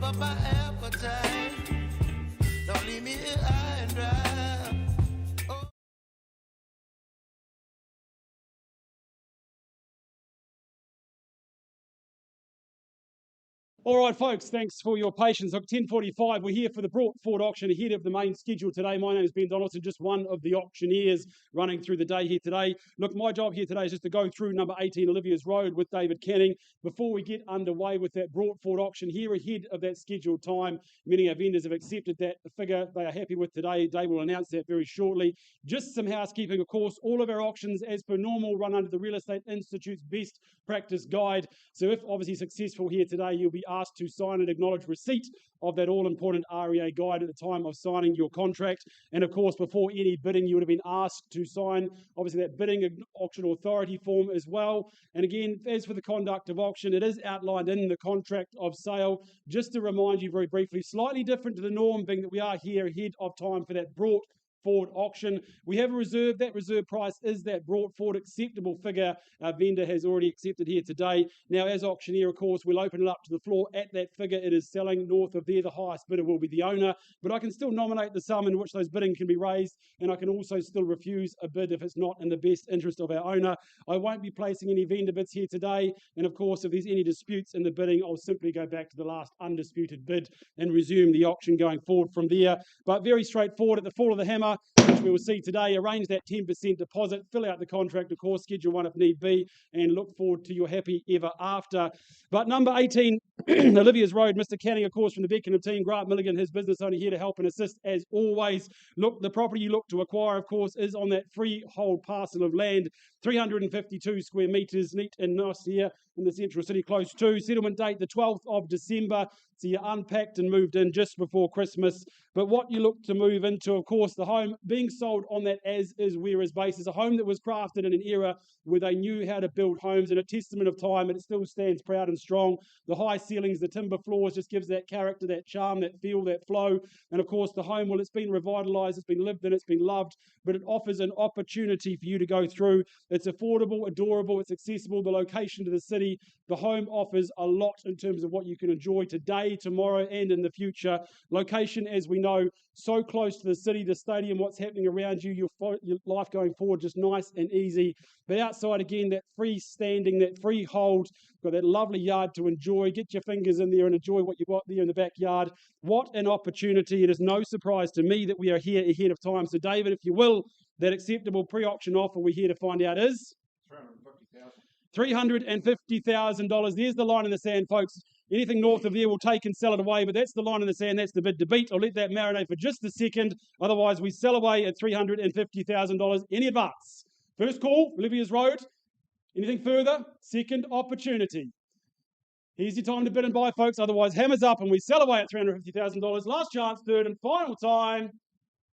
up my appetite. Don't leave me here high and dry. Oh. All right, folks, thanks for your patience. Look, 10:45, we're here for the brought forward auction ahead of the main schedule today. My name is Ben Donaldson, just one of the auctioneers running through the day here today. Look, my job here today is just to go through number 18 Olivia's Road with David Canning before we get underway with that brought forward auction here ahead of that scheduled time. Many of our vendors have accepted that figure they are happy with today. Dave will announce that very shortly. Just some housekeeping, of course. All of our auctions, as per normal, run under the Real Estate Institute's best practice guide. So if obviously successful here today, you'll be asked to sign and acknowledge receipt of that all-important REA guide at the time of signing your contract. And of course, before any bidding, you would have been asked to sign, obviously, that bidding auction authority form as well. And again, as for the conduct of auction, it is outlined in the contract of sale. Just to remind you very briefly, slightly different to the norm, being that we are here ahead of time for that brought forward auction. We have a reserve. That reserve price is that brought forward acceptable figure our vendor has already accepted here today. Now, as auctioneer, of course, we'll open it up to the floor at that figure it is selling. North of there, the highest bidder will be the owner, but I can still nominate the sum in which those bidding can be raised, and I can also still refuse a bid if it's not in the best interest of our owner. I won't be placing any vendor bids here today, and of course, if there's any disputes in the bidding, I'll simply go back to the last undisputed bid and resume the auction going forward from there. But very straightforward. At the fall of the hammer, which we will see today, arrange that 10% deposit, fill out the contract, of course, schedule one if need be, and look forward to your happy ever after. But number 18, Olivia's Road, Mr. Canning, of course, from the Beckenham team, Grant Milligan, his business owner, here to help and assist as always. Look, the property you look to acquire, of course, is on that freehold parcel of land, 352 square metres, neat and nice here in the central city, close to. Settlement date, the 12th of December. So you unpacked and moved in just before Christmas. But what you look to move into, of course, the home being sold on that as-is, whereas basis, a home that was crafted in an era where they knew how to build homes, and a testament of time, and it still stands proud and strong. The high ceilings, the timber floors just gives that character, that charm, that feel, that flow. And of course, the home, well, it's been revitalised, it's been lived in, it's been loved, but it offers an opportunity for you to go through. It's affordable, adorable, it's accessible, the location to the city. The home offers a lot in terms of what you can enjoy today, tomorrow, and in the future. Location, as we know, so close to the city, the stadium, what's happening around you, your life going forward, just nice and easy. But outside, again, that freestanding, that freehold, got that lovely yard to enjoy. Get your fingers in there and enjoy what you've got there in the backyard. What an opportunity. It is no surprise to me that we are here ahead of time. So, David, if you will, that acceptable pre-auction offer we're here to find out is? $350,000. There's the line in the sand, folks. Anything north of there we'll take and sell it away, but that's the line in the sand. That's the bid debate. I'll let that marinate for just a second. Otherwise, we sell away at $350,000. Any advance? First call, Olivia's Road. Anything further? Second opportunity. Here's your time to bid and buy, folks. Otherwise, hammers up and we sell away at $350,000. Last chance, third and final time.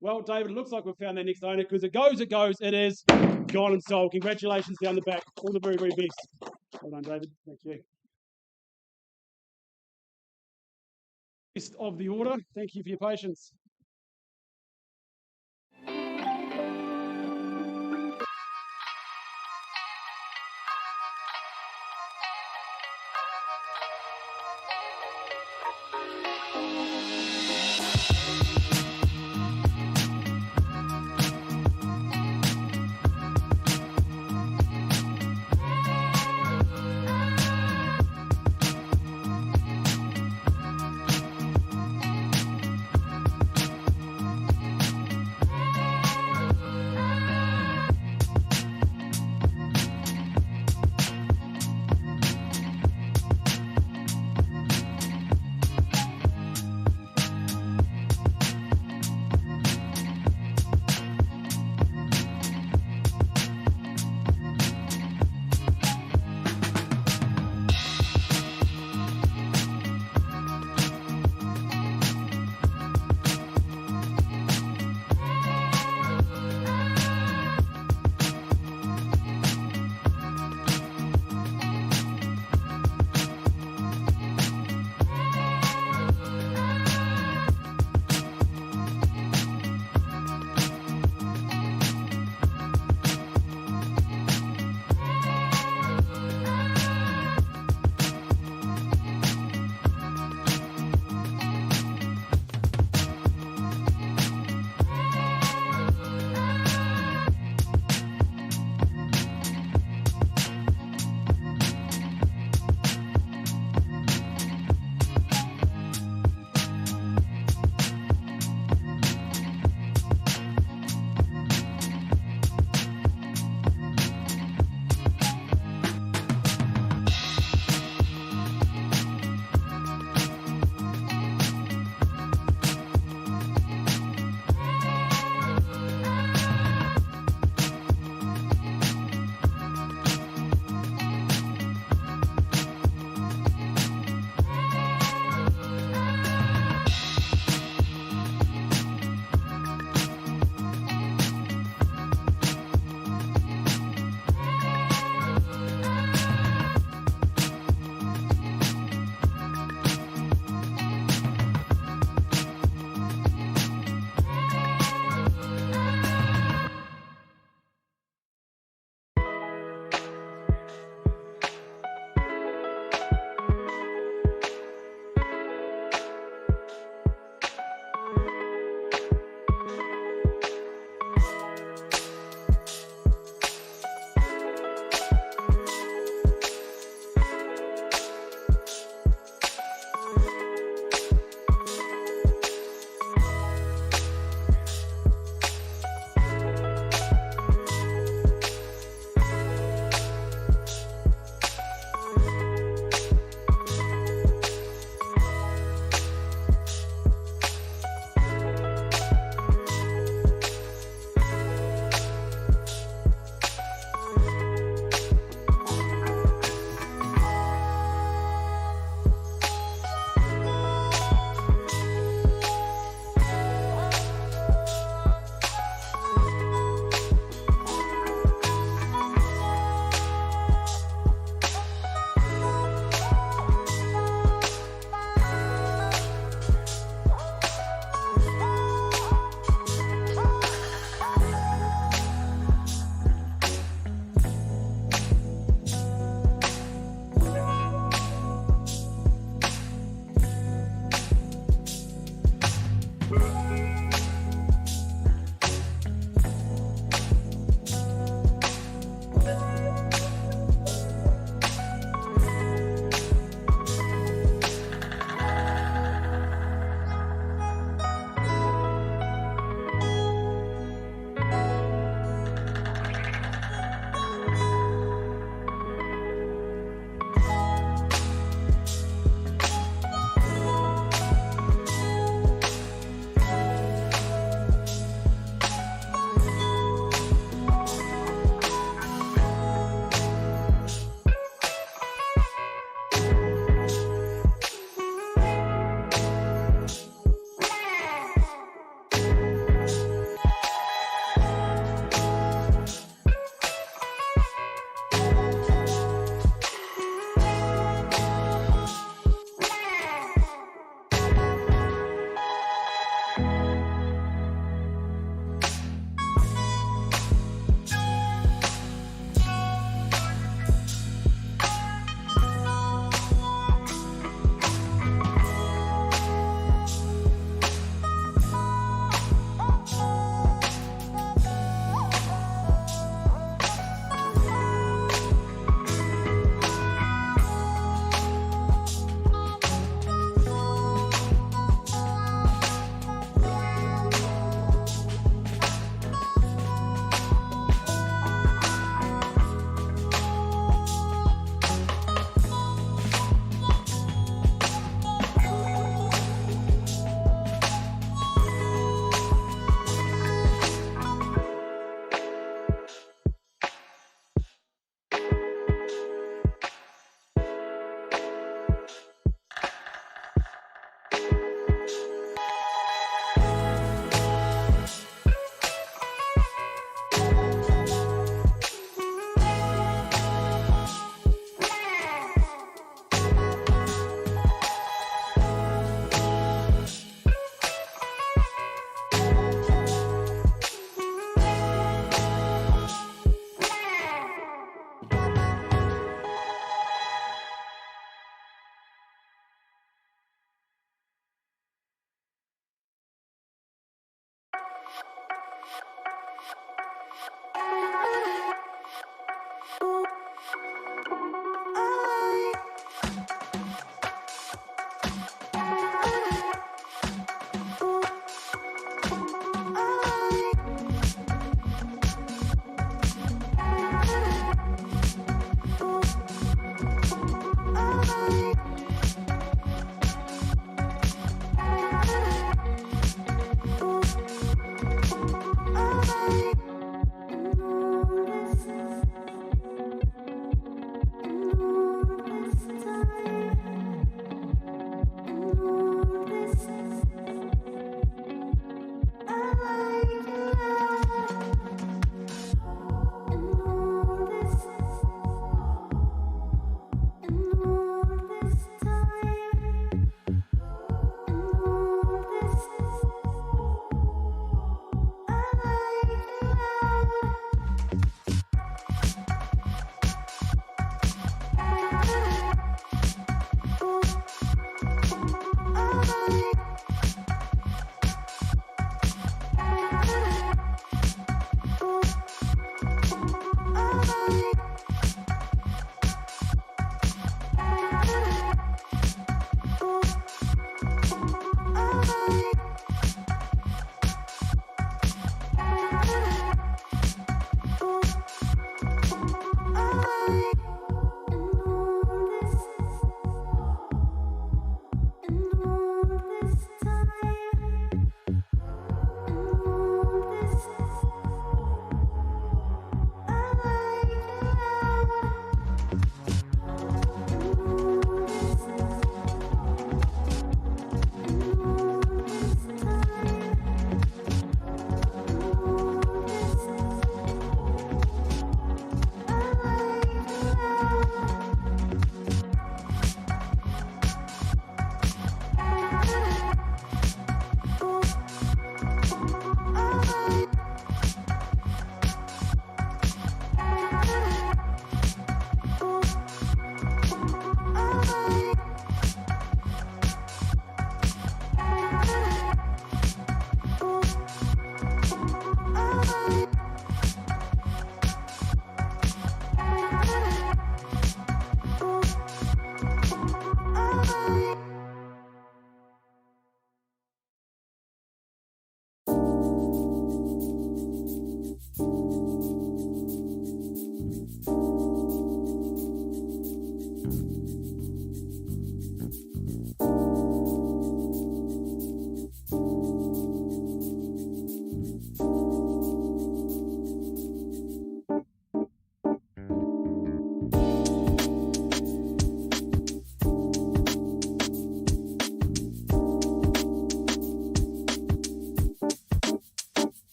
Well, David, it looks like we've found that next owner, because it goes. It is gone and sold. Congratulations down the back. All the very, very best. Well done, David. Thank you. Best of the order. Thank you for your patience.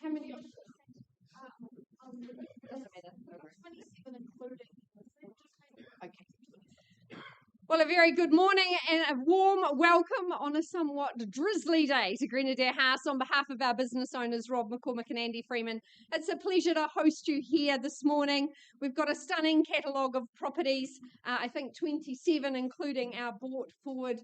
How many? 27 including. Okay. Well, a very good morning and a warm welcome on a somewhat drizzly day to Grenadier House on behalf of our business owners, Rob McCormick and Andy Freeman. It's a pleasure to host you here this morning. We've got a stunning catalogue of properties, I think 27, including our bought forward.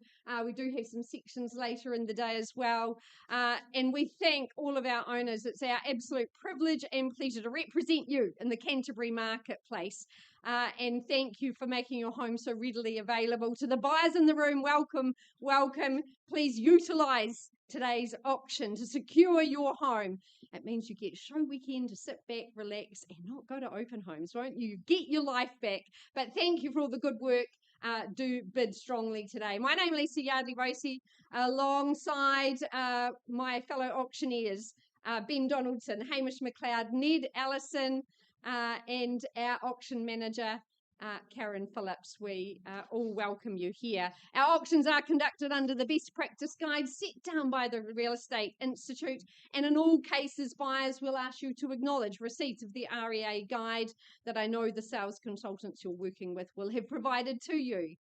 We do have some sections later in the day as well. And we thank all of our owners. It's our absolute privilege and pleasure to represent you in the Canterbury marketplace. And thank you for making your home so readily available. To the buyers in the room, welcome, welcome. Please utilise today's auction to secure your home. It means you get show weekend to sit back, relax, and not go to open homes, won't you? Get your life back. But thank you for all the good work. Do bid strongly today. My name is Lisa Yardley-Bracey, alongside my fellow auctioneers, Ben Donaldson, Hamish McLeod, Ned Allison, and our auction manager, Karen Phillips, we all welcome you here. Our auctions are conducted under the best practice guide set down by the Real Estate Institute, and in all cases, buyers will ask you to acknowledge receipt of the REA guide that I know the sales consultants you're working with will have provided to you.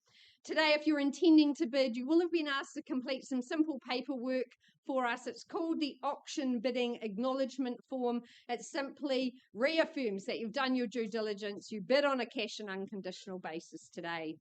Today, if you're intending to bid, you will have been asked to complete some simple paperwork for us. It's called the Auction Bidding Acknowledgement Form. It simply reaffirms that you've done your due diligence. You bid on a cash and unconditional basis today.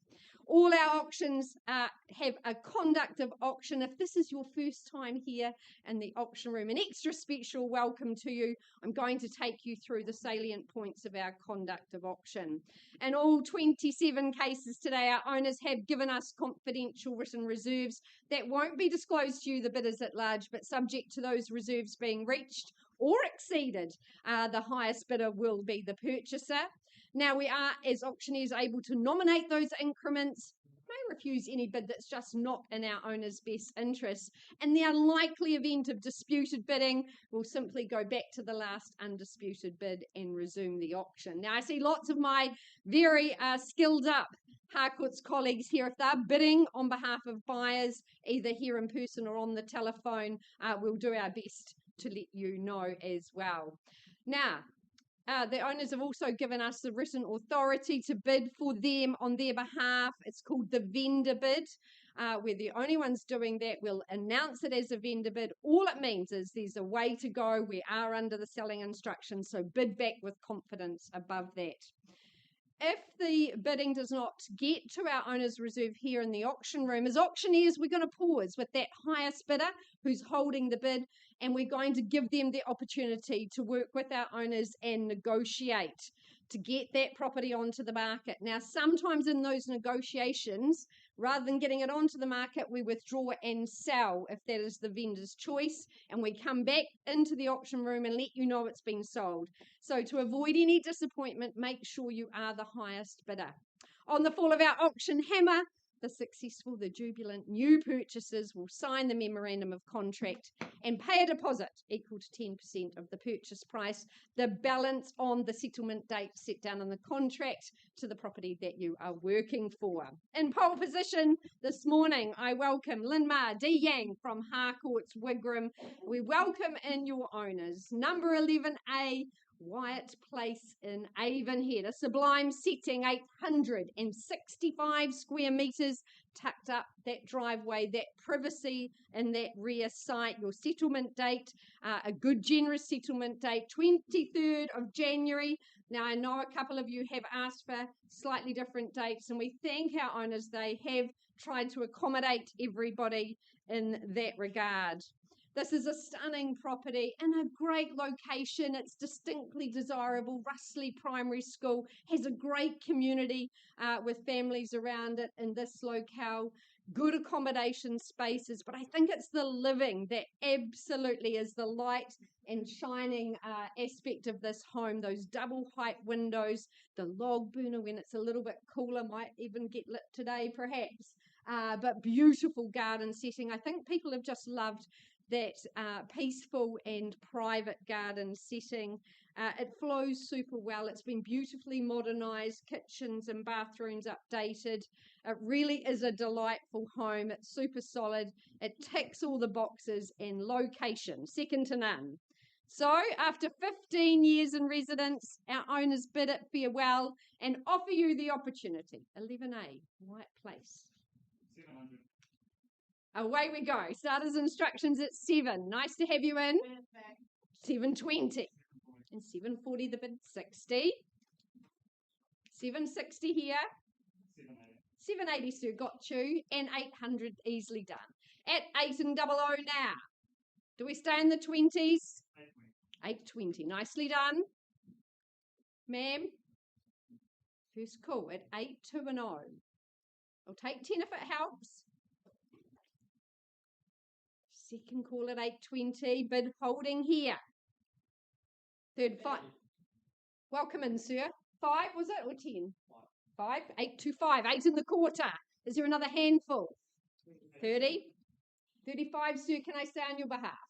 All our auctions have a conduct of auction. If this is your first time here in the auction room, an extra special welcome to you. I'm going to take you through the salient points of our conduct of auction. In all 27 cases today, our owners have given us confidential written reserves that won't be disclosed to you, the bidders at large, but subject to those reserves being reached or exceeded, the highest bidder will be the purchaser. Now, we are, as auctioneers, able to nominate those increments, may refuse any bid that's just not in our owner's best interest. In the unlikely event of disputed bidding, we'll simply go back to the last undisputed bid and resume the auction. Now, I see lots of my very skilled up Harcourt's colleagues here. If they're bidding on behalf of buyers, either here in person or on the telephone, we'll do our best to let you know as well. Now, the owners have also given us the written authority to bid for them on their behalf. It's called the vendor bid. We're the only ones doing that. We'll announce it as a vendor bid. All it means is there's a way to go. We are under the selling instructions, so bid back with confidence above that. If the bidding does not get to our owner's reserve here in the auction room, as auctioneers, we're going to pause with that highest bidder who's holding the bid, and we're going to give them the opportunity to work with our owners and negotiate to get that property onto the market. Now, sometimes in those negotiations, rather than getting it onto the market, we withdraw and sell if that is the vendor's choice, and we come back into the auction room and let you know it's been sold. So to avoid any disappointment, make sure you are the highest bidder. On the fall of our auction hammer, the jubilant new purchasers will sign the memorandum of contract and pay a deposit equal to 10% of the purchase price, the balance on the settlement date set down in the contract to the property that you are working for. In pole position this morning, I welcome Linmar D. Yang from Harcourt's Wigram. We welcome in your owners. Number 11A, Wyatt Place in Avonhead, a sublime setting, 865 square metres, tucked up that driveway, that privacy in that rear site. Your settlement date, a good generous settlement date, 23rd of January. Now, I know a couple of you have asked for slightly different dates, and we thank our owners. They have tried to accommodate everybody in that regard. This is a stunning property in a great location. It's distinctly desirable. Russley Primary School has a great community with families around it in this locale. Good accommodation spaces, but I think it's the living that absolutely is the light and shining aspect of this home. Those double height windows, the log burner when it's a little bit cooler might even get lit today perhaps, but beautiful garden setting. I think people have just loved that peaceful and private garden setting. It flows super well. It's been beautifully modernised, kitchens and bathrooms updated. It really is a delightful home. It's super solid. It ticks all the boxes, and location, second to none. So after 15 years in residence, our owners bid it farewell and offer you the opportunity. 11A, Wyatt Place. 700. Away we go. Starters instructions at 7. Nice to have you in. 720. And 740 the bid. 60. 760 here. 780, sir, got you. And 800 easily done. At 8 and 00 now. Do we stay in the 20s? 820. Nicely done. Ma'am. First call at 820. I'll take 10 if it helps. Second call at 820, bid holding here. Third, 5. Welcome in, sir. 5, was it, or 10? 5, 825, 8 in the quarter. Is there another handful? 30. 35, sir, can I stay on your behalf?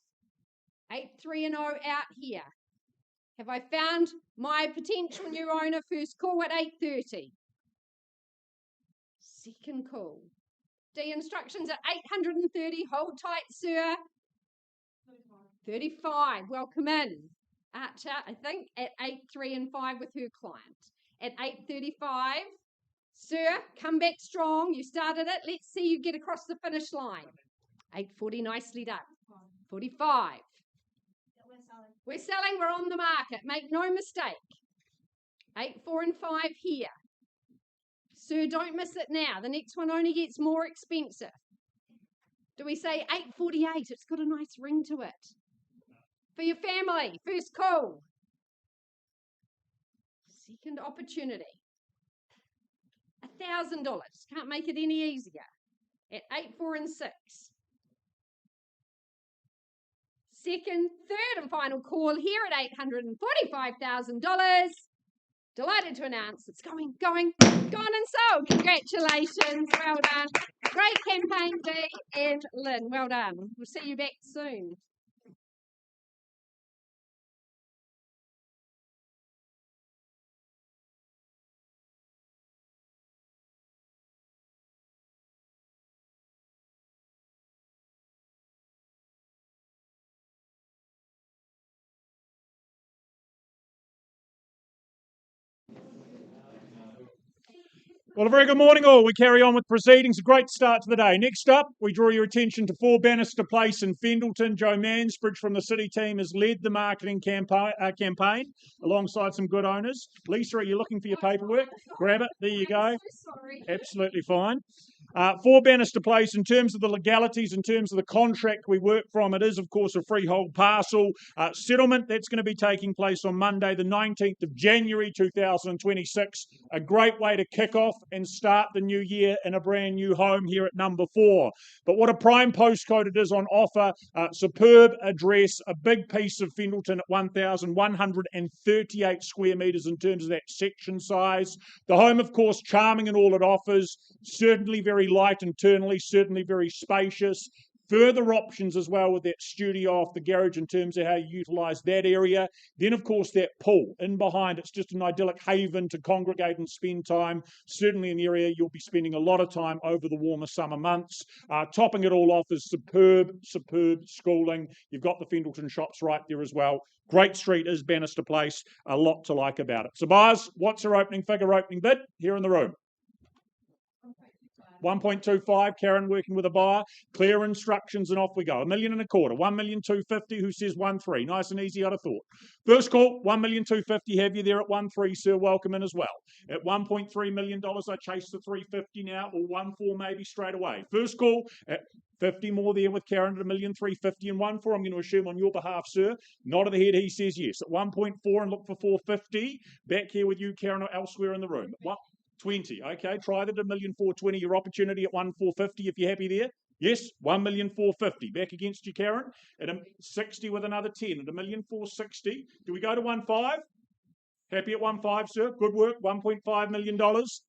830 out here. Have I found my potential new owner? First call at 830. Second call. D instructions at 830. Hold tight, sir. 35. Welcome in. Archer, I think, at 8, 3 and 5 with her client. At 8:35. Sir, come back strong. You started it. Let's see you get across the finish line. 8:40, nicely done. 45. We're selling. We're on the market. Make no mistake. 8, 4 and 5 here. Sir, don't miss it now. The next one only gets more expensive. Do we say 8:48? It's got a nice ring to it. For your family, first call. Second opportunity. $1,000. Can't make it any easier. At 8, 4 and 6. Second, third and final call here at $845,000. Delighted to announce it's gone and sold. Congratulations. Well done. Great campaign, Dee and Lynn. Well done. We'll see you back soon. Well, a very good morning all. We carry on with proceedings. A great start to the day. Next up, we draw your attention to 4 Bannister Place in Fendalton. Joe Mansbridge from the City team has led the marketing campaign alongside some good owners. Lisa, are you looking for your paperwork? Grab it. There you go. I'm so sorry. Absolutely fine. 4 Bannister Place, in terms of the legalities, in terms of the contract we work from, it is, of course, a freehold parcel. Settlement, that's going to be taking place on Monday, the 19th of January 2026. A great way to kick off and start the new year in a brand new home here at number 4. But what a prime postcode it is on offer. Superb address, a big piece of Fendalton at 1,138 square metres in terms of that section size. The home, of course, charming in all it offers, certainly very light internally, certainly very spacious. Further options as well with that studio off the garage in terms of how you utilise that area. Then, of course, that pool in behind. It's just an idyllic haven to congregate and spend time. Certainly an area you'll be spending a lot of time over the warmer summer months. Topping it all off is superb schooling. You've got the Fendalton shops right there as well. Great street is Bannister Place. A lot to like about it. So, buyers, what's your opening figure, opening bid? Here in the room. 1.25, Karen working with a buyer. Clear instructions and off we go. $1.25 million. 1,250,000. Who says 1.3? Nice and easy, I'd have thought. First call, $1,250,000. Have you there at 1.3, sir? Welcome in as well. At $1.3 million, I chase the 350 now, or 1.4 maybe straight away. First call at 50 more there with Karen at $1,350,000 and 1.4. I'm going to assume on your behalf, sir. Nod of the head, he says yes. At 1.4 and look for 450. Back here with you, Karen, or elsewhere in the room. 20. Okay, try that at $1,420,000. Your opportunity at 1,450 if you're happy there. Yes, 1,450,000. Back against you, Karen. At 60 with another 10 at 1,460,000. Do we go to 1.5? Happy at 1.5, sir. Good work. $1.5 million.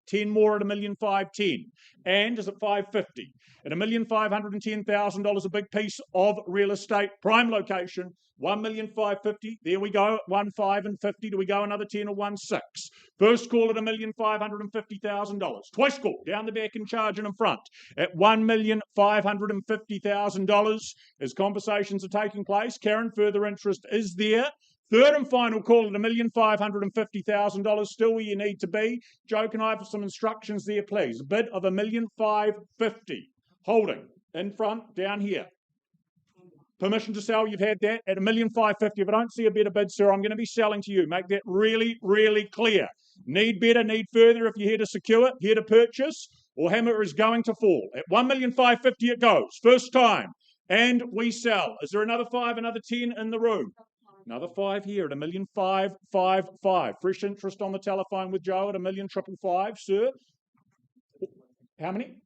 10 more at 1,510,000. And is it 550? At $1,510,000, a big piece of real estate, prime location. 1,550,000. There we go. 1.5 and 50. Do we go another 10 or 1.6? First call at $1,550,000. Twice call down the back and charging in front at $1,550,000 as conversations are taking place. Karen, further interest is there. Third and final call at $1,550,000. Still where you need to be. Joe, can I have some instructions there, please? A bid of $1,550,000. Holding in front down here. Permission to sell, you've had that at $1,550,000. If I don't see a better bid, sir, I'm going to be selling to you. Make that really, really clear. Need better, need further if you're here to secure, here to purchase, or hammer is going to fall. At $1,550,000 it goes. First time. And we sell. Is there another 5, another 10 in the room? Another 5 here at $1,555,000. Fresh interest on the telephone with Joe at $1,555,000, sir. How many?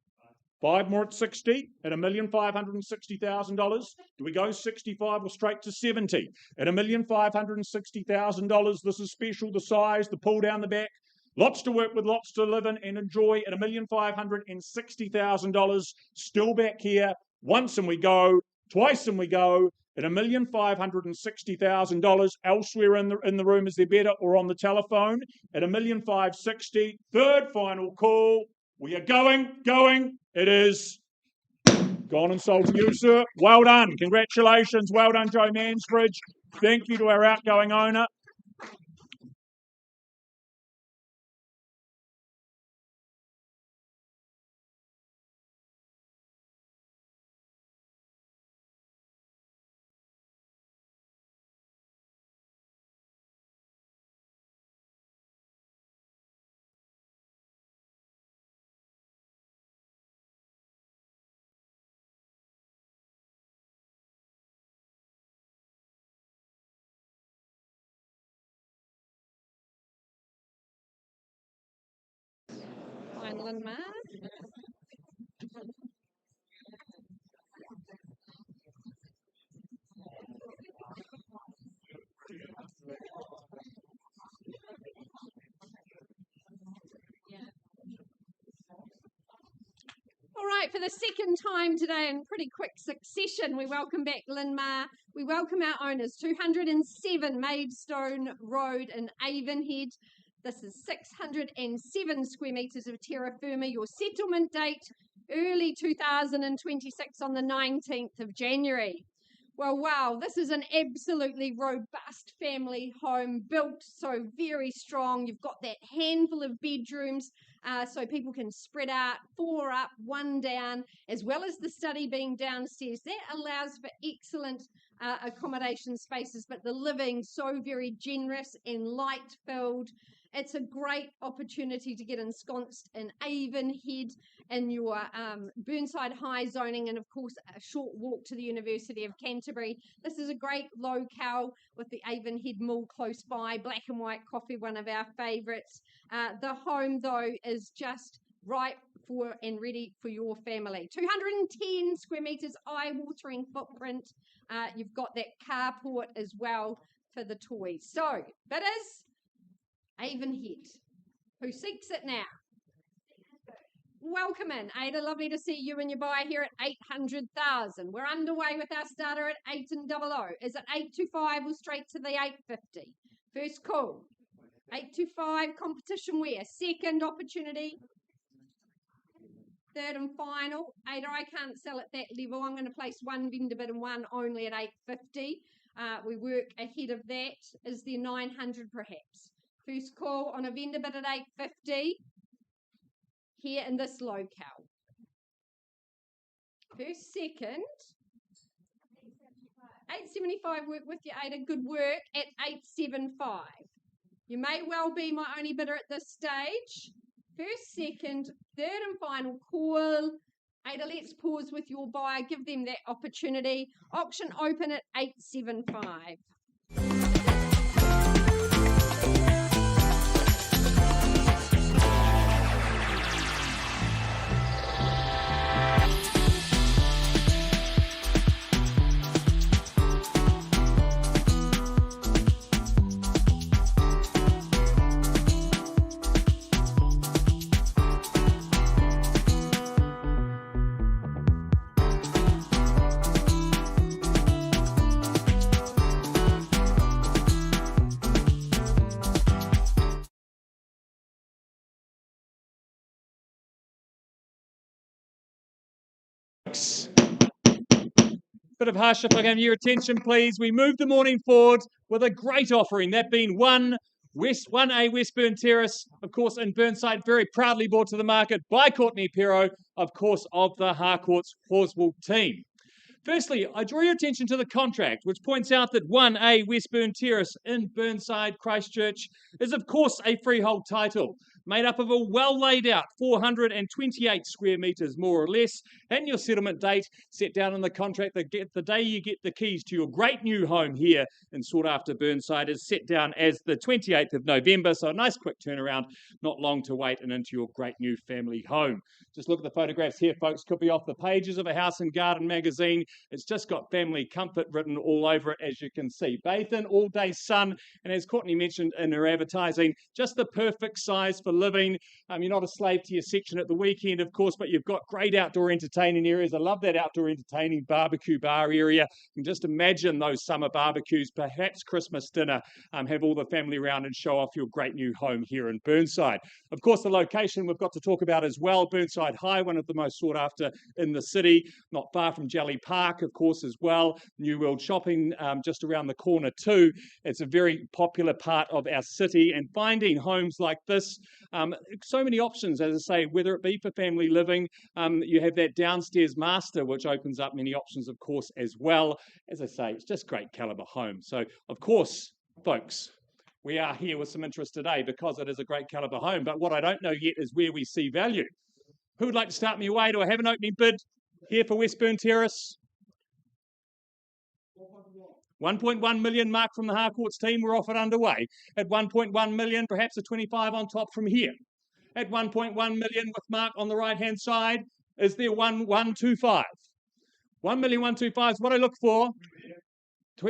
5 more at 60 at $1,560,000. Do we go 65 or straight to 70 at $1,560,000? This is special, the size, the pull down the back. Lots to work with, lots to live in and enjoy at $1,560,000. Still back here. Once and we go, twice and we go at $1,560,000. Elsewhere in the room, is there better, or on the telephone at $1,560,000. Third final call. We are going. It is gone and sold to you, sir. Well done. Congratulations. Well done, Joe Mansbridge. Thank you to our outgoing owner. Fine, Linmar. All right, for the second time today in pretty quick succession, we welcome back Linmar. We welcome our owners, 207 Maidstone Road in Avonhead. This is 607 square metres of terra firma. Your settlement date, early 2026 on the 19th of January. Well, wow, this is an absolutely robust family home, built so very strong. You've got that handful of bedrooms, so people can spread out, 4 up, 1 down, as well as the study being downstairs. That allows for excellent accommodation spaces, but the living so very generous and light-filled. It's a great opportunity to get ensconced in Avonhead in your Burnside High zoning, and of course a short walk to the University of Canterbury. This is a great locale with the Avonhead Mall close by. Black and white coffee, one of our favourites. The home though is just right for and ready for your family. 210 square metres, eye-watering footprint. You've got that carport as well for the toys. So, bidders, Avonhead, who seeks it now? Welcome in, Ada. Lovely to see you and your buyer here at 800,000. We're underway with our starter at 8 and 00. Is it 825 or straight to the 850? First call. 825 competition where? Second opportunity. Third and final. Ada, I can't sell at that level. I'm going to place one vendor bid and one only at 850. We work ahead of that. Is there 900 perhaps? First call on a vendor bid at 850 here in this locale. First, second. 875 work with you, Ada. Good work at 875. You may well be my only bidder at this stage. First, second, third and final call. Ada, let's pause with your buyer. Give them that opportunity. Auction open at 875. Bit of hush if I can have your attention, please. We move the morning forward with a great offering, that being 1A Westburn Terrace, of course, in Burnside, very proudly brought to the market by Courtney Pero, of course, of the Harcourts Horswool team. Firstly, I draw your attention to the contract, which points out that 1A Westburn Terrace in Burnside, Christchurch, is of course a freehold title, made up of a well laid out 428 square metres, more or less, and your settlement date set down in the contract that the day you get the keys to your great new home here in sought after Burnside is set down as the 28th of November, so a nice quick turnaround, not long to wait and into your great new family home. Just look at the photographs here, folks, could be off the pages of a House and Garden magazine. It's just got family comfort written all over it, as you can see. Bathed in all-day sun, and as Courtney mentioned in her advertising, just the perfect size for living. You're not a slave to your section at the weekend, of course, but you've got great outdoor entertaining areas. I love that outdoor entertaining barbecue bar area. You can just imagine those summer barbecues, perhaps Christmas dinner, have all the family around and show off your great new home here in Burnside. Of course, the location we've got to talk about as well, Burnside High, one of the most sought after in the city, not far from Jelly Park, of course, as well. New World Shopping just around the corner too. It's a very popular part of our city, and finding homes like this, so many options, as I say, whether it be for family living, you have that downstairs master, which opens up many options, of course, as well. As I say, it's just great calibre home. So, of course, folks, we are here with some interest today because it is a great calibre home. But what I don't know yet is where we see value. Who would like to start me away? Do I have an opening bid here for Westburn Terrace? 1.1 million, Mark, from the Harcourts team. We're off and underway. At 1.1 million, perhaps a 25 on top from here. At 1.1 million with Mark on the right-hand side, is there 1.125? 1,125 is what I look for.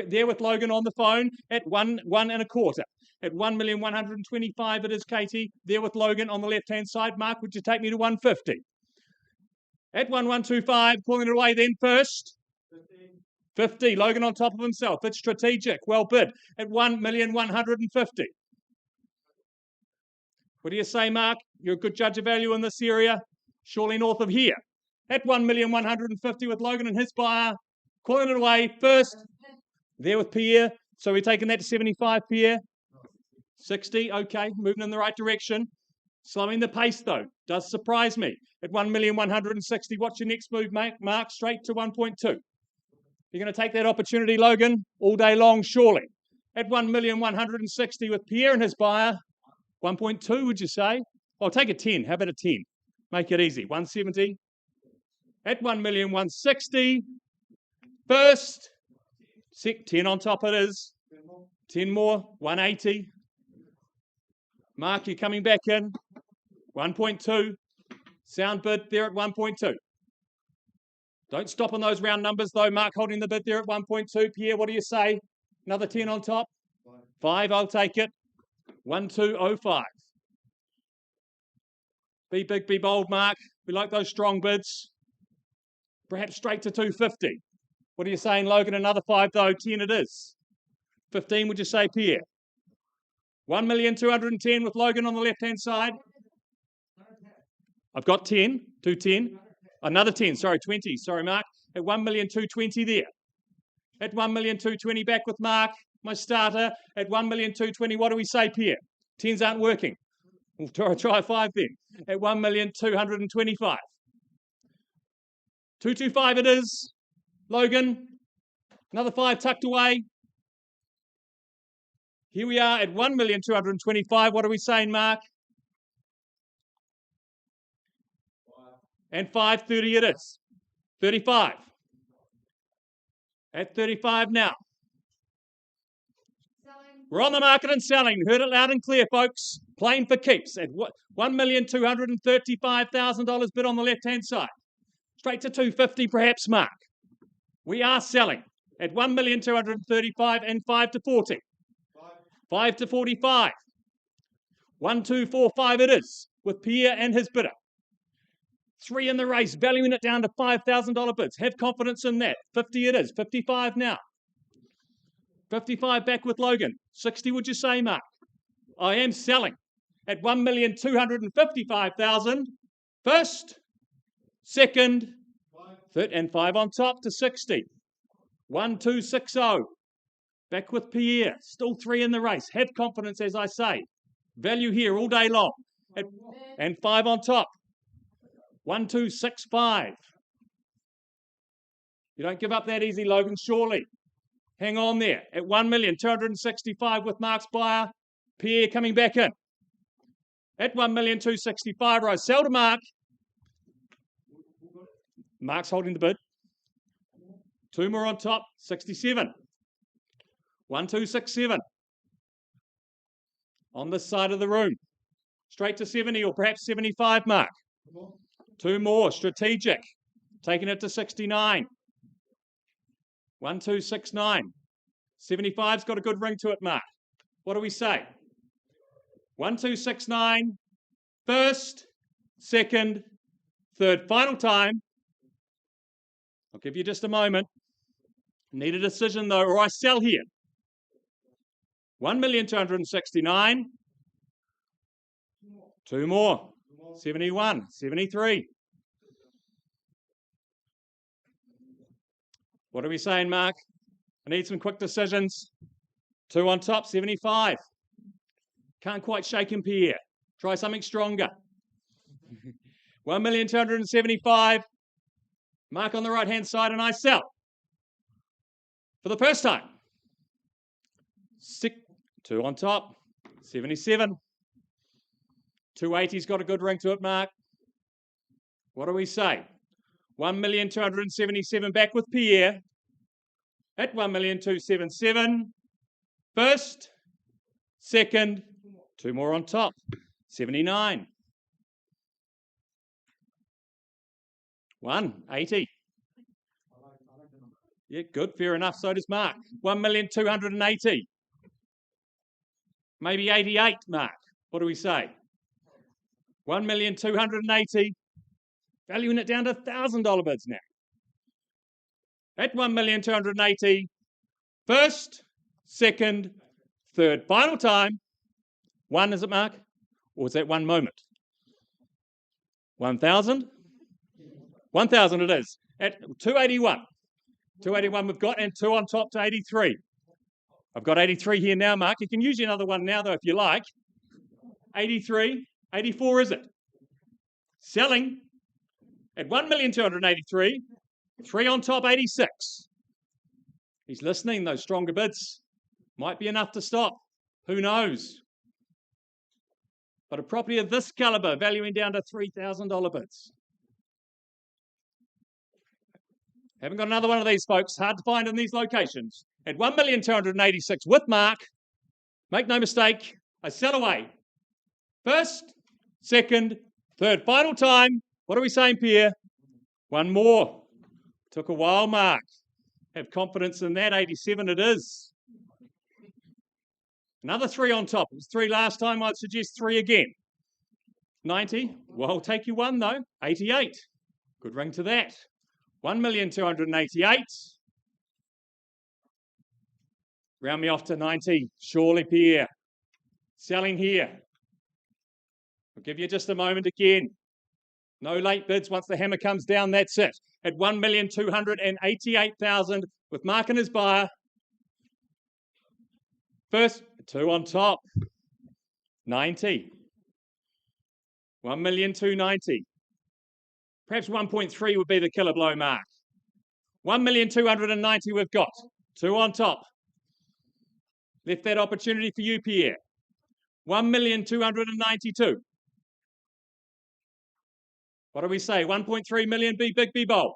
There with Logan on the phone at 1.25. At 1,125 it is, Katie. There with Logan on the left-hand side. Mark, would you take me to 150? At 1.125, pulling it away then first. 50. Logan on top of himself. It's strategic. Well bid. At 1,150. What do you say, Mark? You're a good judge of value in this area. Surely north of here. At 1,150 with Logan and his buyer. Pulling it away first. There with Pierre. So we're taking that to 75, Pierre. 60. Okay. Moving in the right direction. Slowing the pace, though. Does surprise me. At 1,160. What's your next move, mate? Mark, straight to 1.2. You're going to take that opportunity, Logan, all day long, surely. At 1,160 with Pierre and his buyer. 1.2, would you say? I'll take a 10. How about a 10? Make it easy. 170. At 1,160. First. 10 on top it is. 10 more. 180. Mark, you're coming back in. 1.2. Sound bid there at 1.2. Don't stop on those round numbers, though. Mark holding the bid there at 1.2. Pierre, what do you say? Another 10 on top? 5, I'll take it. 1,205. Be big, be bold, Mark. We like those strong bids. Perhaps straight to 250. What are you saying, Logan? Another 5, though. 10 it is. 15, would you say, Pierre? 1,210 with Logan on the left-hand side. I've got 10. 210. Another 10, sorry, 20. Sorry, Mark. At 1,220 there. At 1,220 back with Mark, my starter. At 1,220, what do we say, Pierre? 10s aren't working. We'll try 5 then. At 1,225. 225 it is. Logan, another 5 tucked away. Here we are at 1,225. What are we saying, Mark? And 530 it is. 35. At 35 now. We're on the market and selling. Heard it loud and clear, folks. Plain for keeps at $1,235,000 bid on the left-hand side. Straight to 250 perhaps, Mark. We are selling at 1,235 and 5 to 40. 5 to 45. 1,245 it is with Pierre and his bidder. 3 in the race, valuing it down to $5,000 bids. Have confidence in that. 50 it is. 55 now. 55 back with Logan. 60 would you say, Mark? I am selling at 1,255,000. First, second, third, and 5 on top to 60. 1,260. Back with Pierre. Still 3 in the race. Have confidence, as I say. Value here all day long. And 5 on top. 1,265. You don't give up that easy, Logan, surely. Hang on there. At 1,265 with Mark's buyer. Pierre coming back in. At 1,265, I sell to Mark. Mark's holding the bid. 2 more on top. 67. 1,267. On this side of the room. Straight to 70 or perhaps 75, Mark. 2 more, strategic. Taking it to 69. 1,269. 75's got a good ring to it, Mark. What do we say? 1,269. First, second, third, final time. I'll give you just a moment. Need a decision though, or I sell here. 1,269,000. Two more. 71, 73. What are we saying, Mark? I need some quick decisions. Two on top, 75. Can't quite shake him, Pierre. Try something stronger. 1,275,000. Mark on the right-hand side, and I sell. For the first time. Two on top, 77. 280's got a good ring to it, Mark. What do we say? 1,277,000 back with Pierre. At 1,277,000. First, second, two more on top, 79. 180. Yeah, good, fair enough. So does Mark. 1,280,000. Maybe 88, Mark. What do we say? 1,280,000. Valuing it down to $1,000 bids now. At 1,280,000. First, second, third, final time. One, is it, Mark? Or is that one moment? 1,000? 1,000 it is. At 281. 281 we've got, and two on top to 83. I've got 83 here now, Mark. You can use another one now, though, if you like. 83. 84, is it? Selling at 1,283,000. Three on top, 86. He's listening. Those stronger bids might be enough to stop. Who knows? But a property of this calibre, valuing down to $3,000 bids. Haven't got another one of these, folks. Hard to find in these locations. At 1,286,000 with Mark. Make no mistake, I sell away. First, second, third, final time. What are we saying, Pierre? One more. Took a while, Mark. Have confidence in that. 87 it is. Another three on top. It was three last time. I'd suggest three again. 90. Well, I'll take you one, though. 88. Good ring to that. 1,288,000. Round me off to 90. Surely, Pierre. Selling here. I'll give you just a moment again. No late bids. Once the hammer comes down, that's it. At 1,288,000 with Mark and his buyer. First, two on top. 90. 1,290,000. Perhaps 1.3 would be the killer blow, Mark. 1,290,000 we've got. Two on top. Left that opportunity for you, Pierre. 1,292,000. What do we say? 1.3 million, be big, be bold.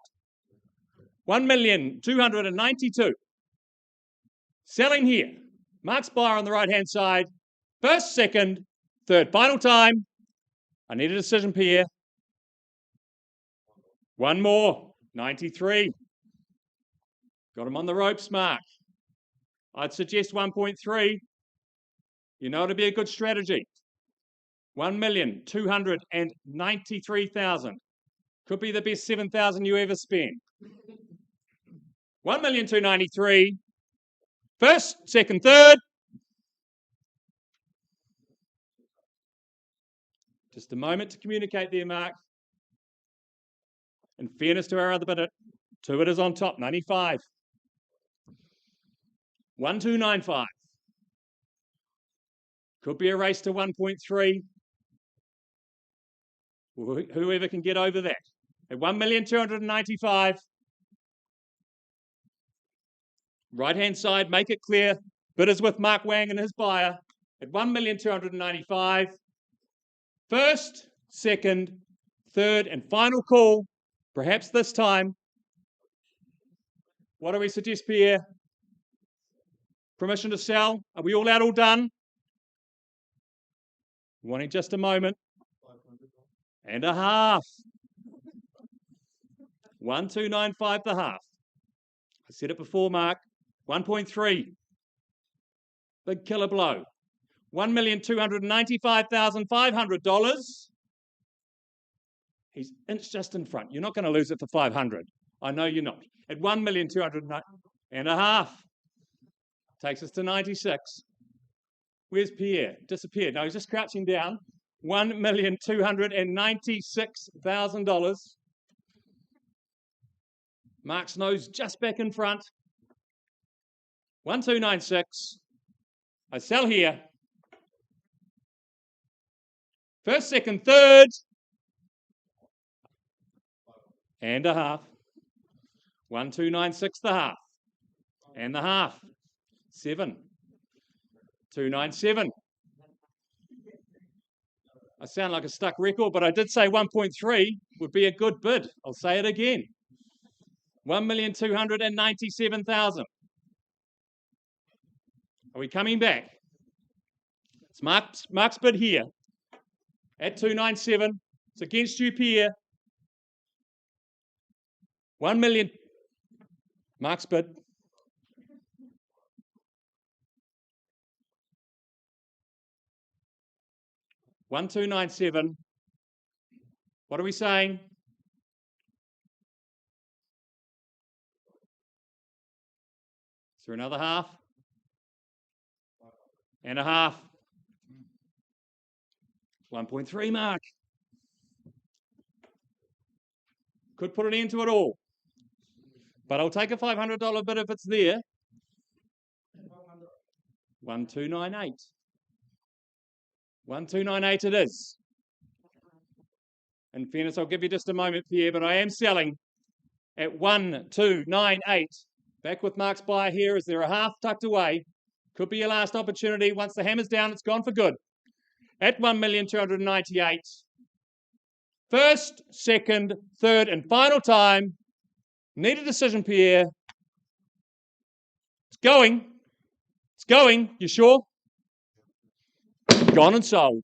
1,292,000. Selling here. Mark's buyer on the right-hand side. First, second, third, final time. I need a decision, Pierre. One more. 93. Got him on the ropes, Mark. I'd suggest 1.3. You know it'd be a good strategy. 1,293,000. Could be the best 7,000 you ever spend. 1,293,000. First, second, third. Just a moment to communicate there, Mark. In fairness to our other bidder, two bidders on top, 95. 1,295. Could be a race to 1.3. Whoever can get over that. At 1,295,000. Right-hand side, make it clear. Bidders with Mark Wang and his buyer. At 1,295,000. First, second, third, and final call. Perhaps this time. What do we suggest, Pierre? Permission to sell? Are we all out, all done? Wanting just a moment. And a half. 1,295 the half. I said it before, Mark. 1.3. Big killer blow. $1,295,500. He's just in front. You're not going to lose it for 500. I know you're not. At 1,200,500. Takes us to 96. Where's Pierre? Disappeared. No, he's just crouching down. $1,296,000. Mark's nose just back in front. 1,296. I sell here. First, second, third. And a half. 1,296 the half. And the half. 7. 297. I sound like a stuck record, but I did say 1.3 would be a good bid. I'll say it again. 1,297,000. Are we coming back? It's Mark's bid here at 297. It's against you, Pierre. 1 million. Mark's bid. $1,297. What are we saying? Is there another half? And a half. 1.3, Mark. Could put an end to it all. But I'll take a $500 bid if it's there. 1,298. 1,298 it is. In fairness, I'll give you just a moment, Pierre, but I am selling at 1,298. Back with Mark's buyer here. Is there a half tucked away? Could be your last opportunity. Once the hammer's down, it's gone for good. At 1,298,000. First, second, third, and final time. Need a decision, Pierre. It's going. It's going. You sure? Gone and sold.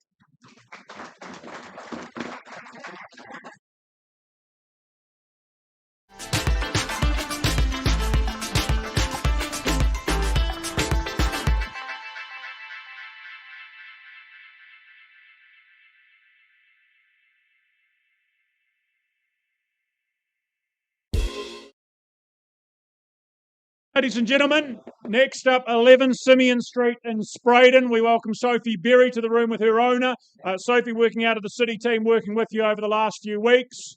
Ladies and gentlemen, next up, 11 Simeon Street in Spraydon. We welcome Sophie Berry to the room with her owner. Sophie, working out of the City team, working with you over the last few weeks.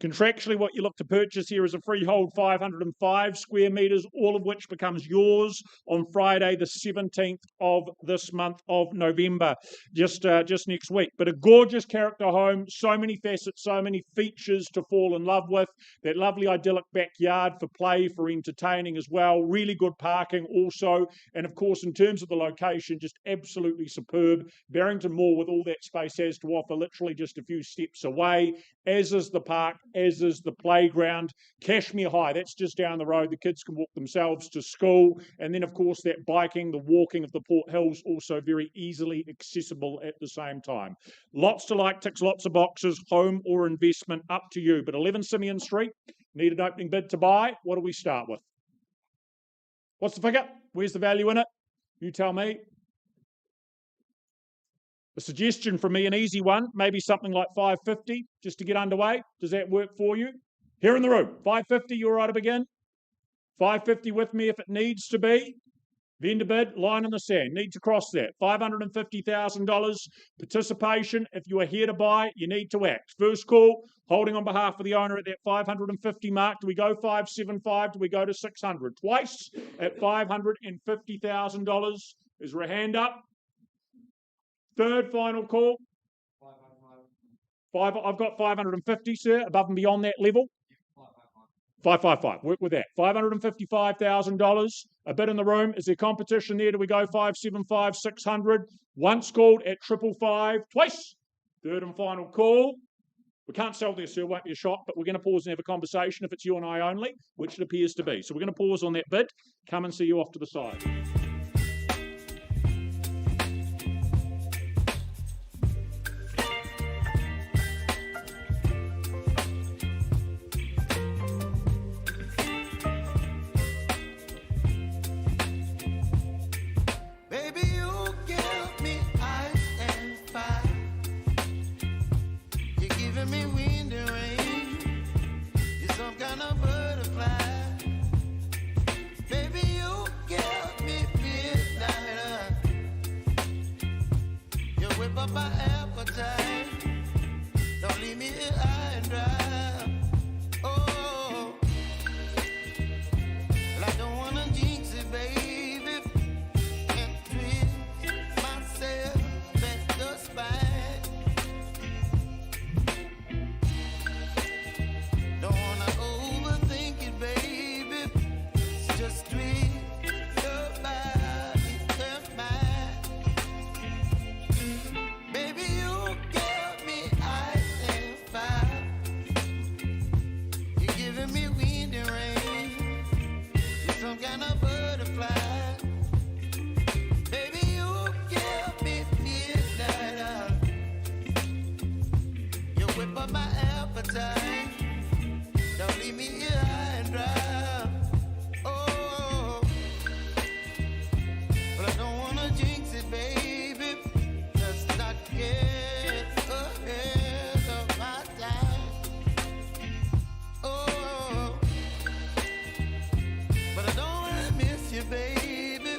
Contractually, what you look to purchase here is a freehold 505 square metres, all of which becomes yours on Friday, the 17th of this month of November, just next week. But a gorgeous character home, so many facets, so many features to fall in love with. That lovely idyllic backyard for play, for entertaining as well. Really good parking also. And of course, in terms of the location, just absolutely superb. Barrington Mall, with all that space, has to offer, literally just a few steps away, as is the park, as is the playground. Cashmere High, that's just down the road. The kids can walk themselves to school. And then, of course, that biking, the walking of the Port Hills, also very easily accessible at the same time. Lots to like, ticks lots of boxes, home or investment, up to you. But 11 Simeon Street, need an opening bid to buy. What do we start with? What's the figure? Where's the value in it? You tell me. A suggestion from me, an easy one, maybe something like 550 just to get underway. Does that work for you? Here in the room, 550, you all right to begin? 550 with me if it needs to be. Vendor bid, line in the sand. Need to cross that. $550,000 participation. If you are here to buy, you need to act. First call, holding on behalf of the owner at that 550 mark. Do we go 575? Do we go to 600? Twice at $550,000. Is there a hand up? Third final call. I've got 550, sir, above and beyond that level. 555. Work with that. $555,000. A bid in the room. Is there competition there? Do we go 575, 600? Once called at 555. Twice. Third and final call. We can't sell there, sir. Won't be a shock, but we're going to pause and have a conversation if it's you and I only, which it appears to be. So we're going to pause on that bid. Come and see you off to the side. giving me wind and rain. You're some kind of butterfly. Baby, you give me midnight. You whip up my appetite. Don't leave me here high and dry. Oh, well, I don't wanna jinx it, baby, and twist myself at the spine. Don't wanna overthink it, baby. It's just twist your body and mine. Baby, you give me ice and fire. You're giving me wind and rain. You're some kind of butterfly. Baby, you give me midnight. You whip up my appetite. Don't leave me here high and dry. Oh, but I don't wanna jinx it, baby. Just not get ahead of my time. Oh, but I don't wanna miss you, baby.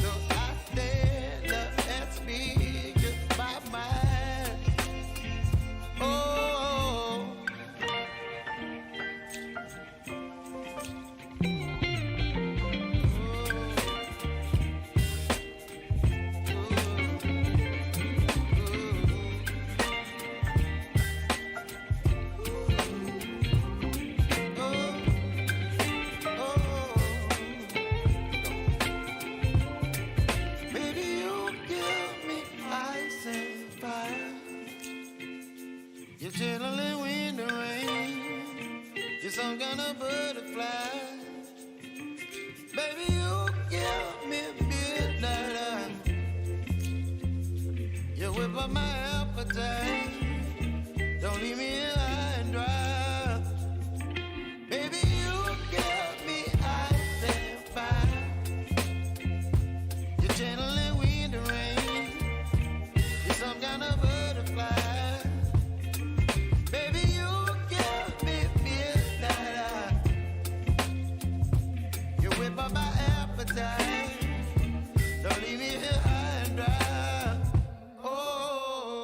So I stand up and speak just my mind. Oh. Baby, you give me ice and fire. You're chilling wind and rain. You're some kind of butterfly. Baby, you give me midnight. You whip up my appetite. Don't leave me here high and dry. Baby, you give me ice and fire. You're channeling wind and rain. You're some kind of butterfly. Baby, you give me midnight. You whip up my appetite. Don't leave me here high and dry. Oh.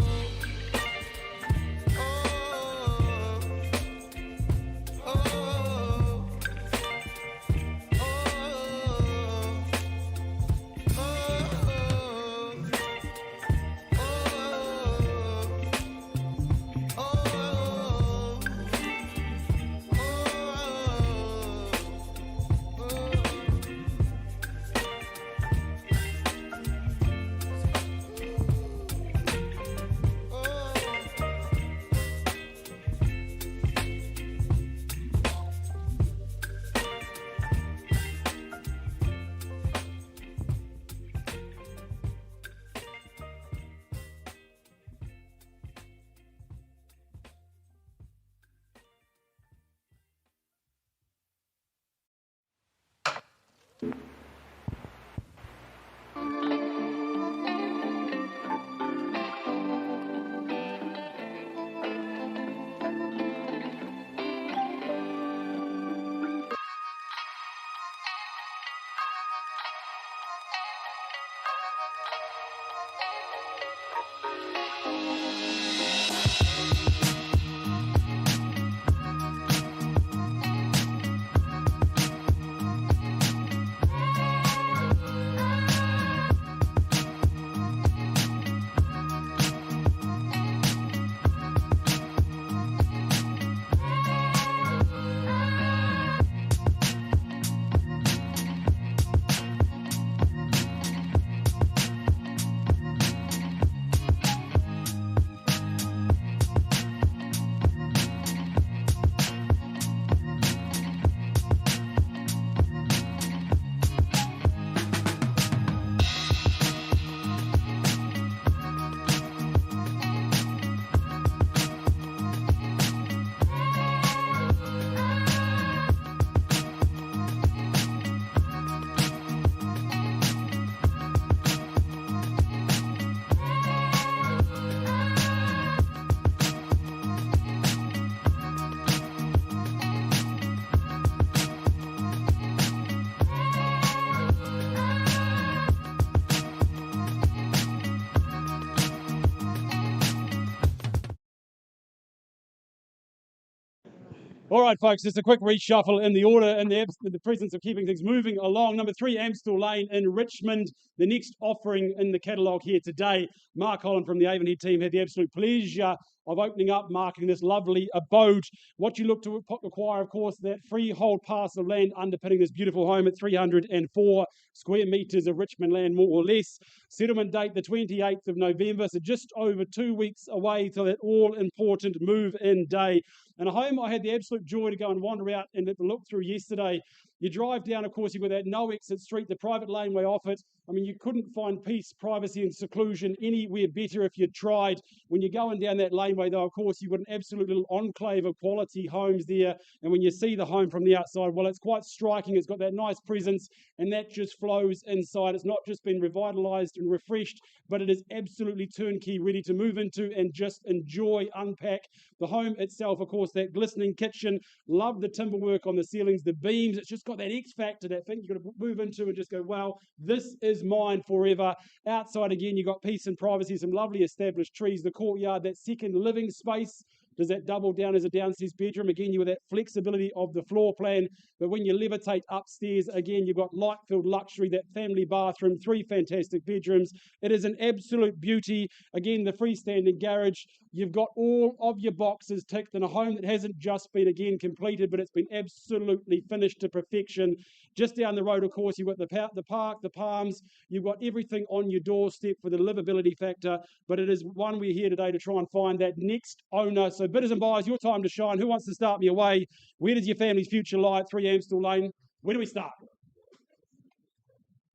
All right, folks, just a quick reshuffle in the order in the presence of keeping things moving along. Number 3, Amstel Lane in Richmond. The next offering in the catalogue here today. Mark Holland from the Avonhead team had the absolute pleasure of opening up, marking this lovely abode. What you look to acquire, of course, that freehold parcel of land underpinning this beautiful home at 304 square metres of Richmond land, more or less. Settlement date the 28th of November, so just over 2 weeks away till that all-important move-in day. And a home I had the absolute joy to go and wander out and look through yesterday. You drive down, of course, you've got that no-exit street, the private laneway off it. I mean, you couldn't find peace, privacy and seclusion anywhere better if you tried. When you're going down that laneway, though, of course, you've got an absolute little enclave of quality homes there. And when you see the home from the outside, well, it's quite striking. It's got that nice presence, and that just flows inside. It's not just been revitalised and refreshed, but it is absolutely turnkey, ready to move into and just enjoy, unpack. The home itself, of course, that glistening kitchen. Love the timber work on the ceilings, the beams. It's just got that X factor, that thing you've got to move into and just go, wow, this is mine forever. Outside again, you've got peace and privacy, some lovely established trees, the courtyard, that second living space. Does that double down as a downstairs bedroom? Again, you have that flexibility of the floor plan. But when you levitate upstairs, again, you've got light-filled luxury, that family bathroom, 3 fantastic bedrooms. It is an absolute beauty. Again, the freestanding garage. You've got all of your boxes ticked in a home that hasn't just been, again, completed, but it's been absolutely finished to perfection. Just down the road, of course, you've got the park, the palms. You've got everything on your doorstep for the livability factor. But it is one we're here today to try and find that next owner. So bidders and buyers, your time to shine. Who wants to start me away? Where does your family's future lie at 3 Amstel Lane? Where do we start?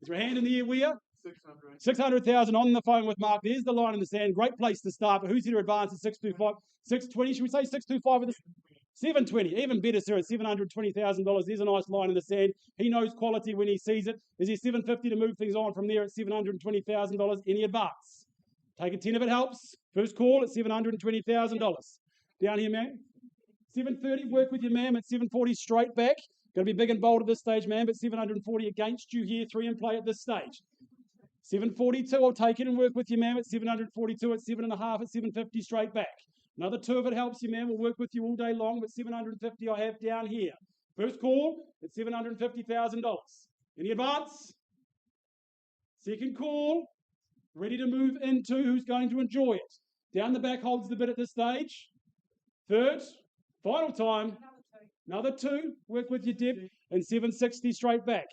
Is there a hand in the air? Where? 600,000 on the phone with Mark. There's the line in the sand. Great place to start. But who's here to advance at 625? 620? Should we say 625 with this? 720. Even better, sir, at $720,000. There's a nice line in the sand. He knows quality when he sees it. Is there 750 to move things on from there at $720,000? Any advance? Take a 10 if it helps. First call at $720,000. Down here, ma'am. 730, work with you, ma'am, at 740 straight back. Got to be big and bold at this stage, ma'am, but 740 against you here, 3 in play at this stage. 742, I'll take it and work with you, ma'am, at 742, at 7.5, at 750 straight back. Another 2 if it helps you, ma'am. We'll work with you all day long, but 750 I have down here. First call at $750,000. Any advance? Second call. Ready to move into. Who's going to enjoy it? Down the back holds the bid at this stage. Third, final time. Another 2. Work with your Deb. And 760 straight back.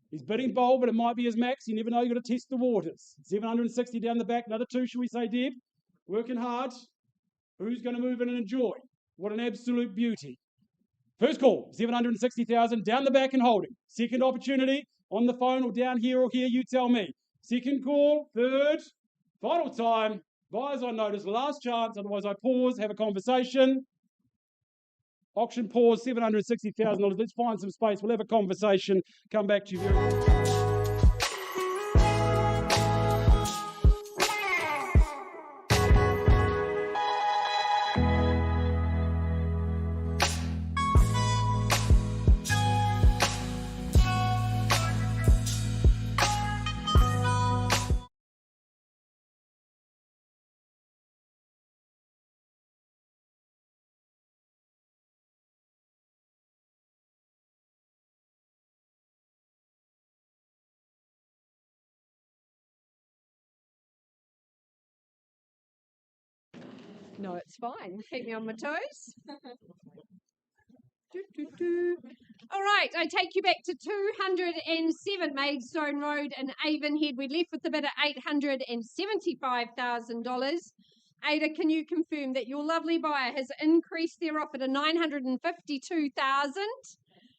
He's bidding bold, but it might be his max. You never know. You've got to test the waters. 760 down the back. Another 2, should we say, Deb? Working hard. Who's going to move in and enjoy? What an absolute beauty. First call, 760,000 down the back and holding. Second opportunity, on the phone or down here or here, you tell me. Second call, third, final time. Buyers on notice, last chance, otherwise I pause, have a conversation. Auction pause, $760,000. Let's find some space. We'll have a conversation. Come back to you very No, it's fine. Keep me on my toes. All right, I take you back to 207 Maidstone Road in Avonhead. We left with the bid at $875,000. Ada, can you confirm that your lovely buyer has increased their offer to $952,000?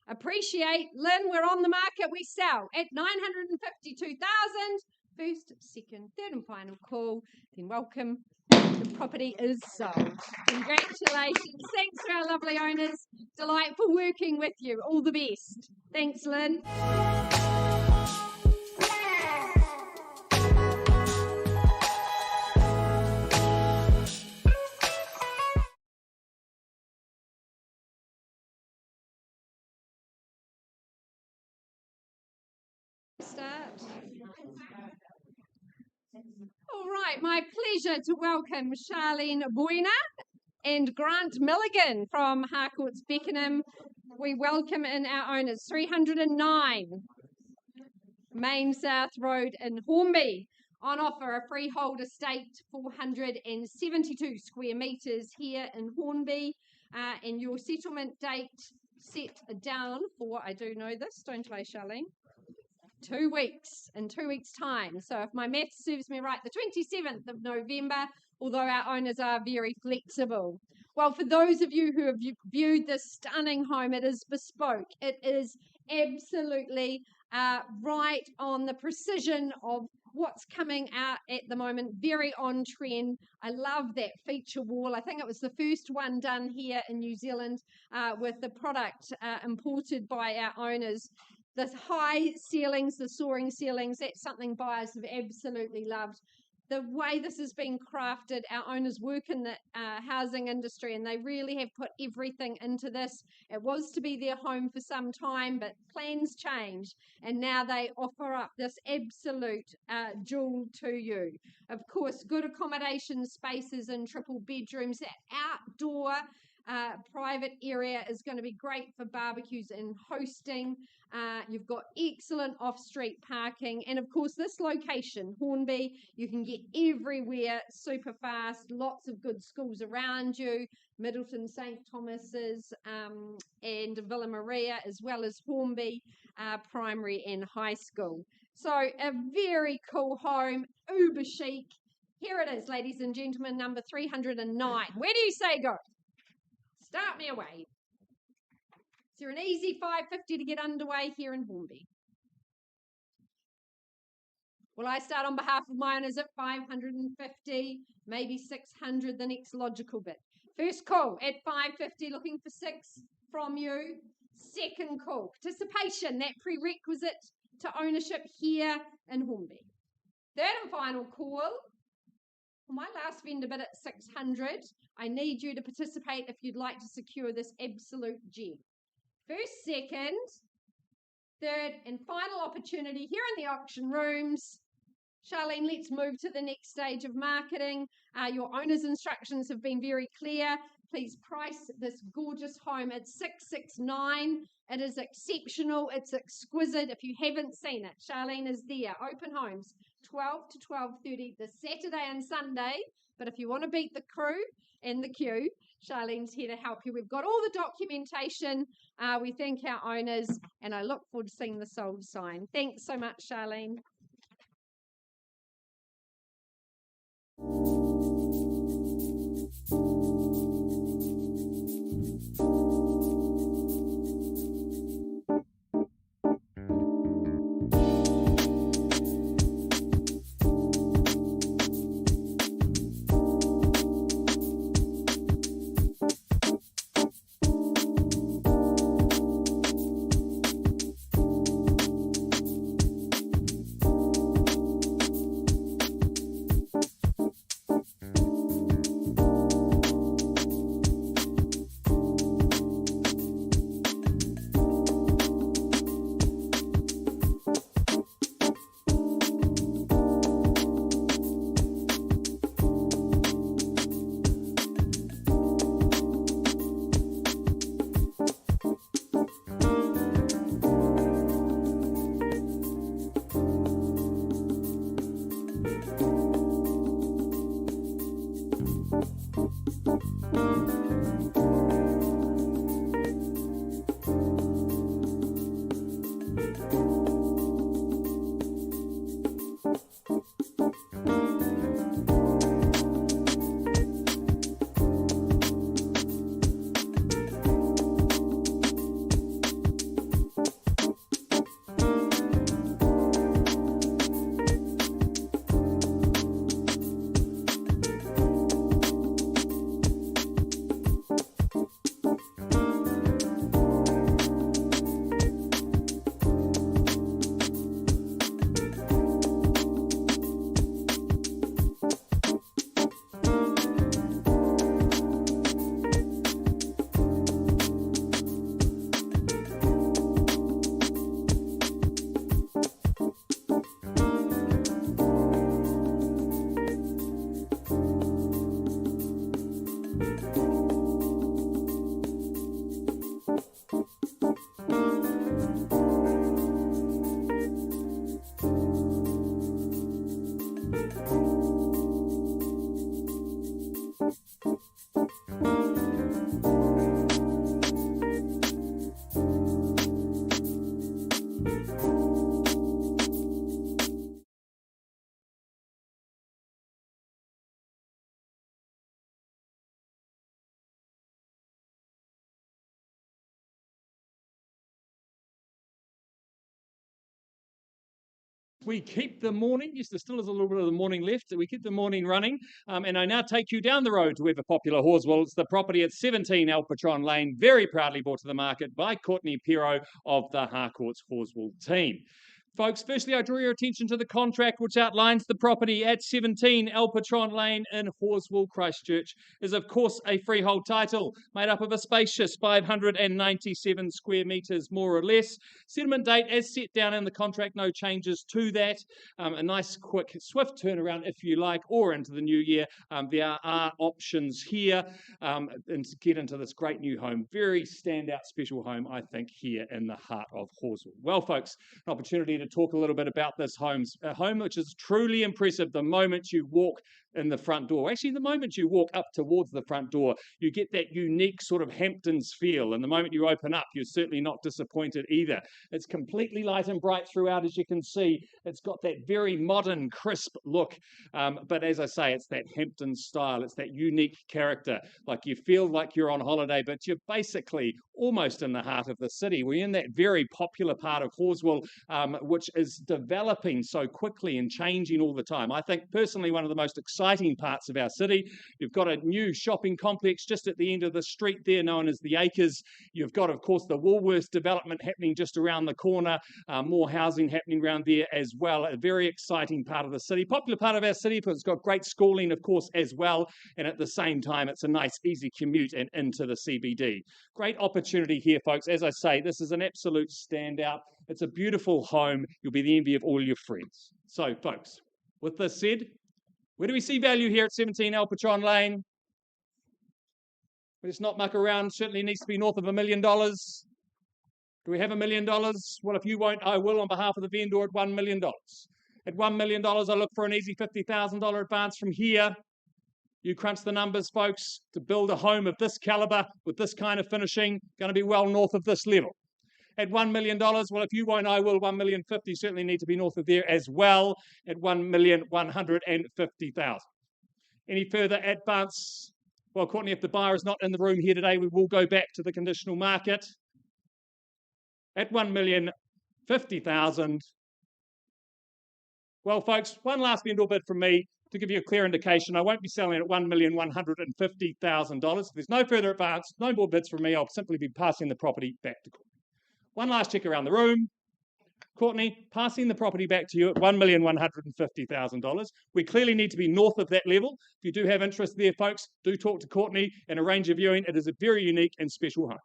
Appreciate, Lynn, we're on the market, we sell at $952,000. First, second, third and final call. Then welcome. The property is sold. Congratulations. Thanks to our lovely owners. Delightful working with you. All the best. Thanks, Lynn. Start. All right, my pleasure to welcome Charlene Boyner and Grant Milligan from Harcourts Beckenham. We welcome in our owners. 309 Main South Road in Hornby. On offer, a freehold estate, 472 square metres here in Hornby. And your settlement date set down for, I do know this, don't I, Charlene? 2 weeks, in 2 weeks' time. So if my math serves me right, the 27th of November, although our owners are very flexible. Well, for those of you who have viewed this stunning home, it is bespoke. It is absolutely right on the precision of what's coming out at the moment, very on trend. I love that feature wall. I think it was the first one done here in New Zealand with the product imported by our owners. The high ceilings, the soaring ceilings, that's something buyers have absolutely loved. The way this has been crafted, our owners work in the housing industry and they really have put everything into this. It was to be their home for some time, but plans changed and now they offer up this absolute jewel to you. Of course, good accommodation spaces and triple bedrooms. That outdoor private area is going to be great for barbecues and hosting. You've got excellent off-street parking. And of course, this location, Hornby, you can get everywhere super fast. Lots of good schools around you. Middleton St. Thomas's and Villa Maria, as well as Hornby Primary and High School. So a very cool home, uber chic. Here it is, ladies and gentlemen, number 309. Where do you say go? Start me away. Is there an easy 550 to get underway here in Hornby? Well, I start on behalf of my owners at 550, maybe 600, the next logical bit. First call at 550, looking for 6 from you. Second call, participation, that prerequisite to ownership here in Hornby. Third and final call. For my last vendor bid at 600, I need you to participate if you'd like to secure this absolute gem. First, second, third, and final opportunity here in the auction rooms. Charlene, let's move to the next stage of marketing. Your owner's instructions have been very clear. Please price this gorgeous home at $669. It is exceptional. It's exquisite. If you haven't seen it, Charlene is there. Open homes, 12 to 12:30 this Saturday and Sunday. But if you want to beat the crew and the queue, Charlene's here to help you. We've got all the documentation. We thank our owners, and I look forward to seeing the sold sign. Thanks so much, Charlene. We keep the morning, yes, there still is a little bit of the morning left, so we keep the morning running. And I now take you down the road to ever popular Horswell. It's the property at 17 El Patron Lane, very proudly brought to the market by Courtney Pero of the Harcourts Horswell team. Folks, firstly, I draw your attention to the contract which outlines the property at 17 El Patron Lane in Horswell, Christchurch, is of course a freehold title made up of a spacious 597 square metres, more or less. Settlement date as set down in the contract, no changes to that. A nice, quick, swift turnaround if you like, or into the new year. There are options here and to get into this great new home. Very standout special home, I think, here in the heart of Horswell. Well, folks, an opportunity to talk a little bit about this home, a home which is truly impressive the moment you walk in the front door. Actually, the moment you walk up towards the front door, you get that unique sort of Hamptons feel. And the moment you open up, you're certainly not disappointed either. It's completely light and bright throughout, as you can see. It's got that very modern, crisp look. But as I say, it's that Hamptons style. It's that unique character. Like you feel like you're on holiday, but you're basically almost in the heart of the city. We're in that very popular part of Horswell, which is developing so quickly and changing all the time. I think personally one of the most exciting parts of our city. You've got a new shopping complex just at the end of the street there known as the Acres. You've got, of course, the Woolworths development happening just around the corner, more housing happening around there as well. A very exciting part of the city, popular part of our city, but it's got great schooling, of course, as well. And at the same time, it's a nice, easy commute and into the CBD. Great opportunity here, folks. As I say, this is an absolute standout. It's a beautiful home. You'll be the envy of all your friends. So, folks, with this said, where do we see value here at 17 El Patron Lane? Let's not muck around. Certainly needs to be north of $1 million. Do we have $1 million? Well, if you won't, I will on behalf of the vendor at $1 million. At $1 million, I look for an easy $50,000 advance from here. You crunch the numbers, folks, to build a home of this caliber with this kind of finishing, going to be well north of this level. At $1 million, well, if you won't, I will. $1,050,000 certainly need to be north of there as well. At $1,150,000. Any further advance? Well, Courtney, if the buyer is not in the room here today, we will go back to the conditional market. At $1,050,000. Well, folks, one last vendor bid from me to give you a clear indication. I won't be selling at $1,150,000. If there's no further advance, no more bids from me, I'll simply be passing the property back to Courtney. One last check around the room. Courtney, passing the property back to you at $1,150,000. We clearly need to be north of that level. If you do have interest there, folks, do talk to Courtney and arrange a viewing. It is a very unique and special home.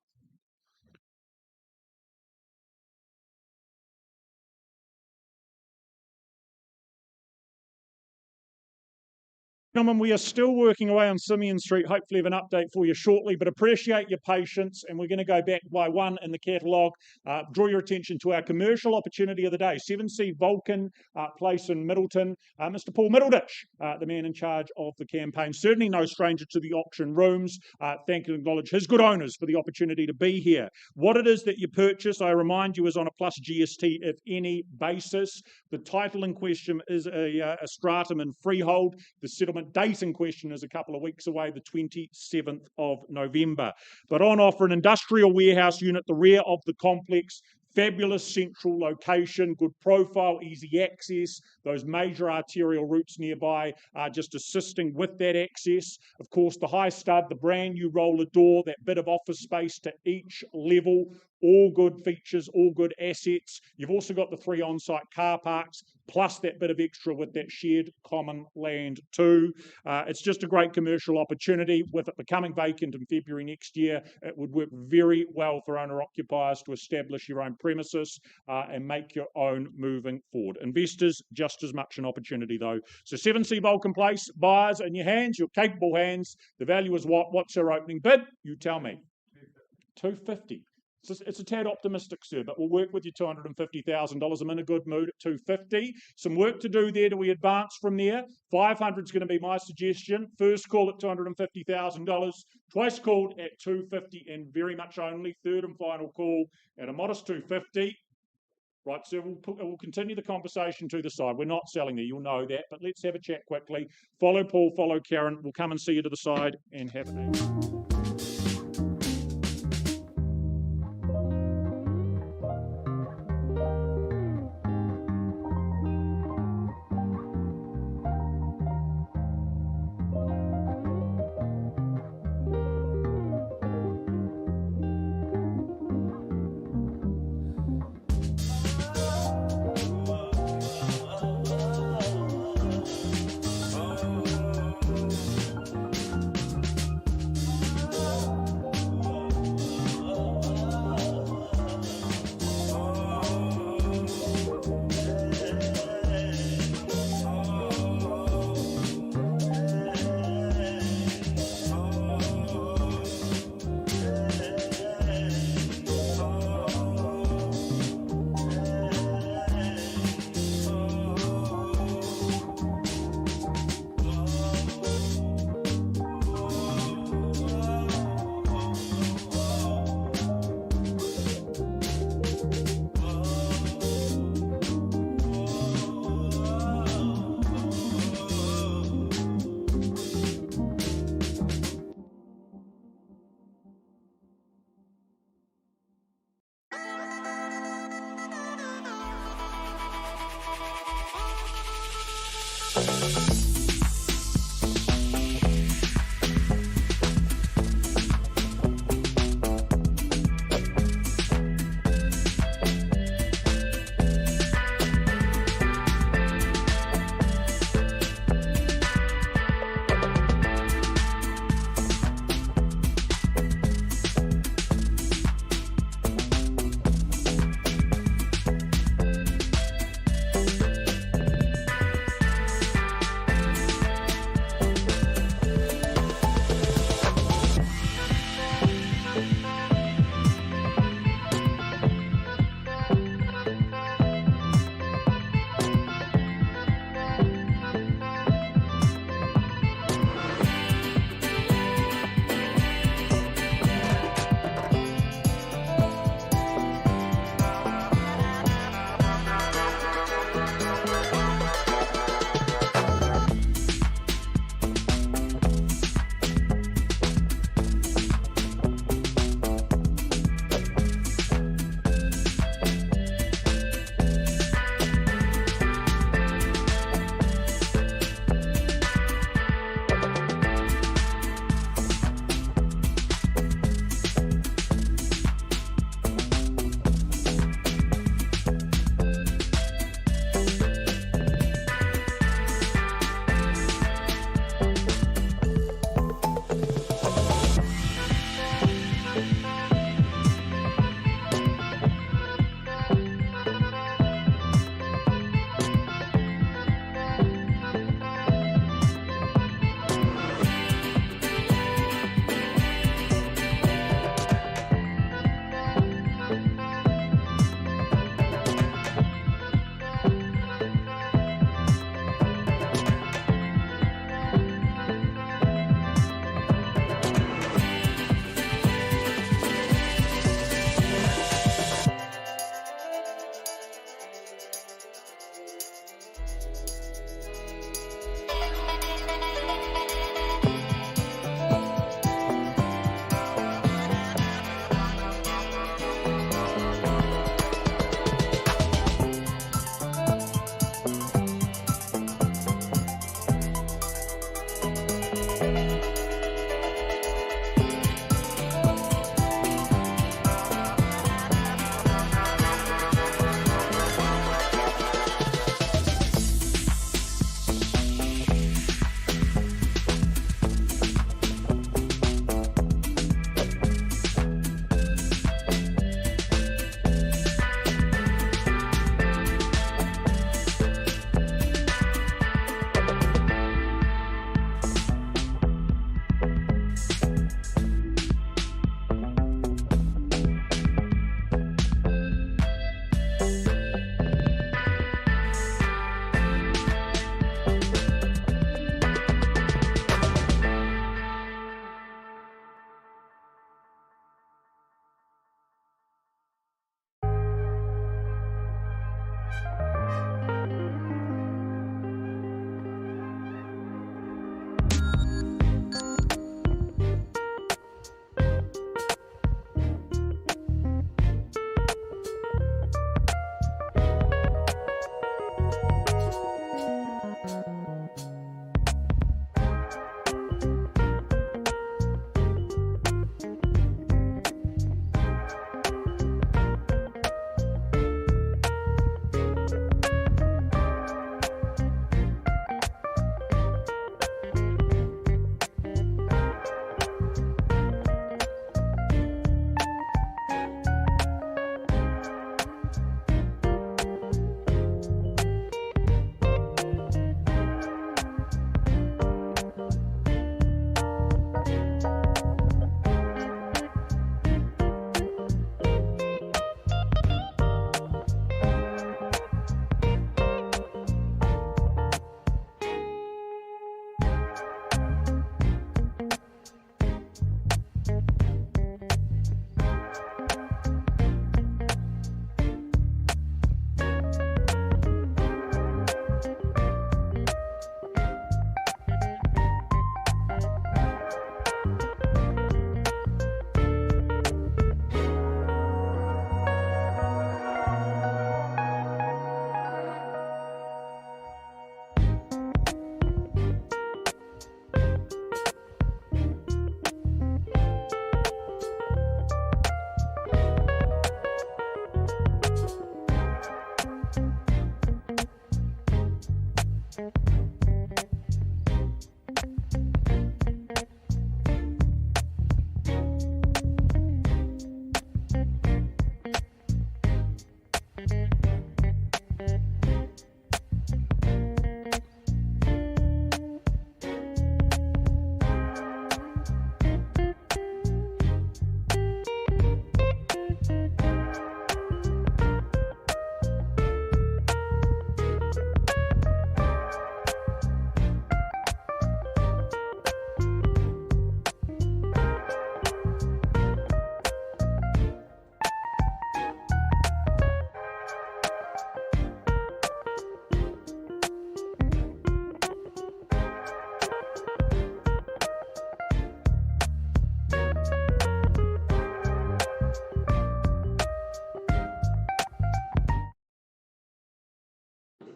Gentlemen, we are still working away on Simeon Street. Hopefully have an update for you shortly, but appreciate your patience, and we're going to go back by one in the catalogue. Draw your attention to our commercial opportunity of the day, 7C Vulcan Place in Middleton. Mr. Paul Middleditch, the man in charge of the campaign, certainly no stranger to the auction rooms. Thank and acknowledge his good owners for the opportunity to be here. What it is that you purchase, I remind you, is on a plus GST if any basis. The title in question is a stratum and freehold. The settlement date in question is a couple of weeks away, the 27th of November. But on offer, an industrial warehouse unit, the rear of the complex. Fabulous central location, good profile, easy access. Those major arterial routes nearby are just assisting with that access. Of course, the high stud, the brand new roller door, that bit of office space to each level. All good features, all good assets. You've also got the 3 on-site car parks, plus that bit of extra with that shared common land too. It's just a great commercial opportunity. With it becoming vacant in February next year, it would work very well for owner-occupiers to establish your own premises and make your own moving forward. Investors, just as much an opportunity though. So 7C Vulcan Place, buyers in your hands, your capable hands. The value is what? What's your opening bid? You tell me. $250. It's a tad optimistic, sir, but we'll work with you $250,000. I'm in a good mood at $250. Some work to do there. Do we advance from there? $500 is going to be my suggestion. First call at $250,000. Twice called at $250 and very much only. Third and final call at a modest $250. Right, so we'll continue the conversation to the side. We're not selling there, you'll know that, but let's have a chat quickly. Follow Paul, follow Karen. We'll come and see you to the side and have an evening.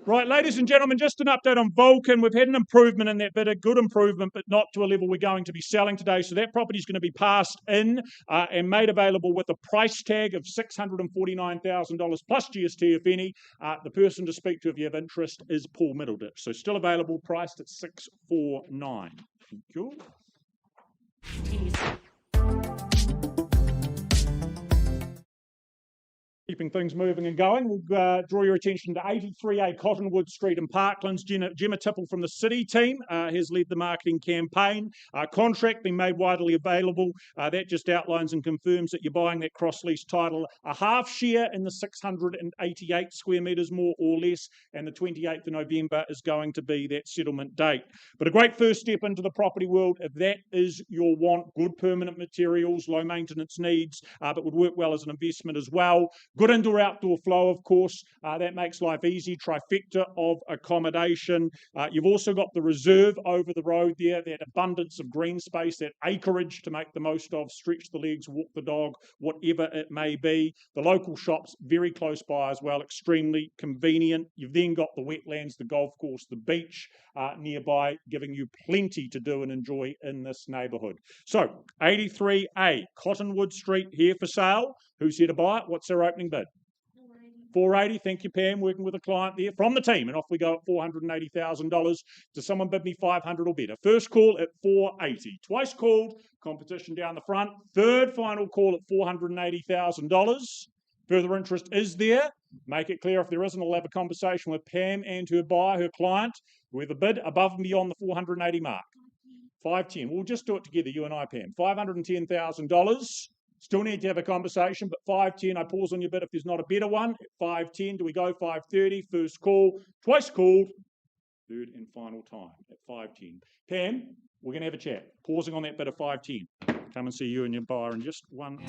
Right, ladies and gentlemen, just an update on Vulcan. We've had an improvement in that bid, a good improvement, but not to a level we're going to be selling today. So that property is going to be passed in and made available with a price tag of $649,000 plus GST, if any. The person to speak to if you have interest is Paul Middleditch. So still available, priced at $649,000. Thank you. Keeping things moving and going, we'll draw your attention to 83A Cottonwood Street in Parklands. Gemma Tipple from the City team has led the marketing campaign. Contract being made widely available. That just outlines and confirms that you're buying that cross-lease title, a half share in the 688 square metres, more or less, and the 28th of November is going to be that settlement date. But a great first step into the property world, if that is your want, good permanent materials, low maintenance needs, but would work well as an investment as well. Good indoor-outdoor flow, of course. That makes life easy. Trifecta of accommodation. You've also got the reserve over the road there, that abundance of green space, that acreage to make the most of, stretch the legs, walk the dog, whatever it may be. The local shops very close by as well, extremely convenient. You've then got the wetlands, the golf course, the beach nearby, giving you plenty to do and enjoy in this neighbourhood. So, 83A Cottonwood Street here for sale. Who's here to buy it? What's their opening bid? 480. Thank you, Pam, working with a client there from the team. And off we go at $480,000. Does someone bid me 500 or better? First call at 480. Twice called. Competition down the front. Third final call at $480,000. Further interest is there. Make it clear if there isn't, I'll have a conversation with Pam and her buyer, her client, whoever bid above and beyond the 480 mark. 510. We'll just do it together, you and I, Pam. $510,000. Still need to have a conversation, but 510, I pause on your bid if there's not a better one. At 510, do we go 530? First call, twice called, third and final time at 510. Pam, we're going to have a chat. Pausing on that bid of 510. Come and see you and your buyer in just one.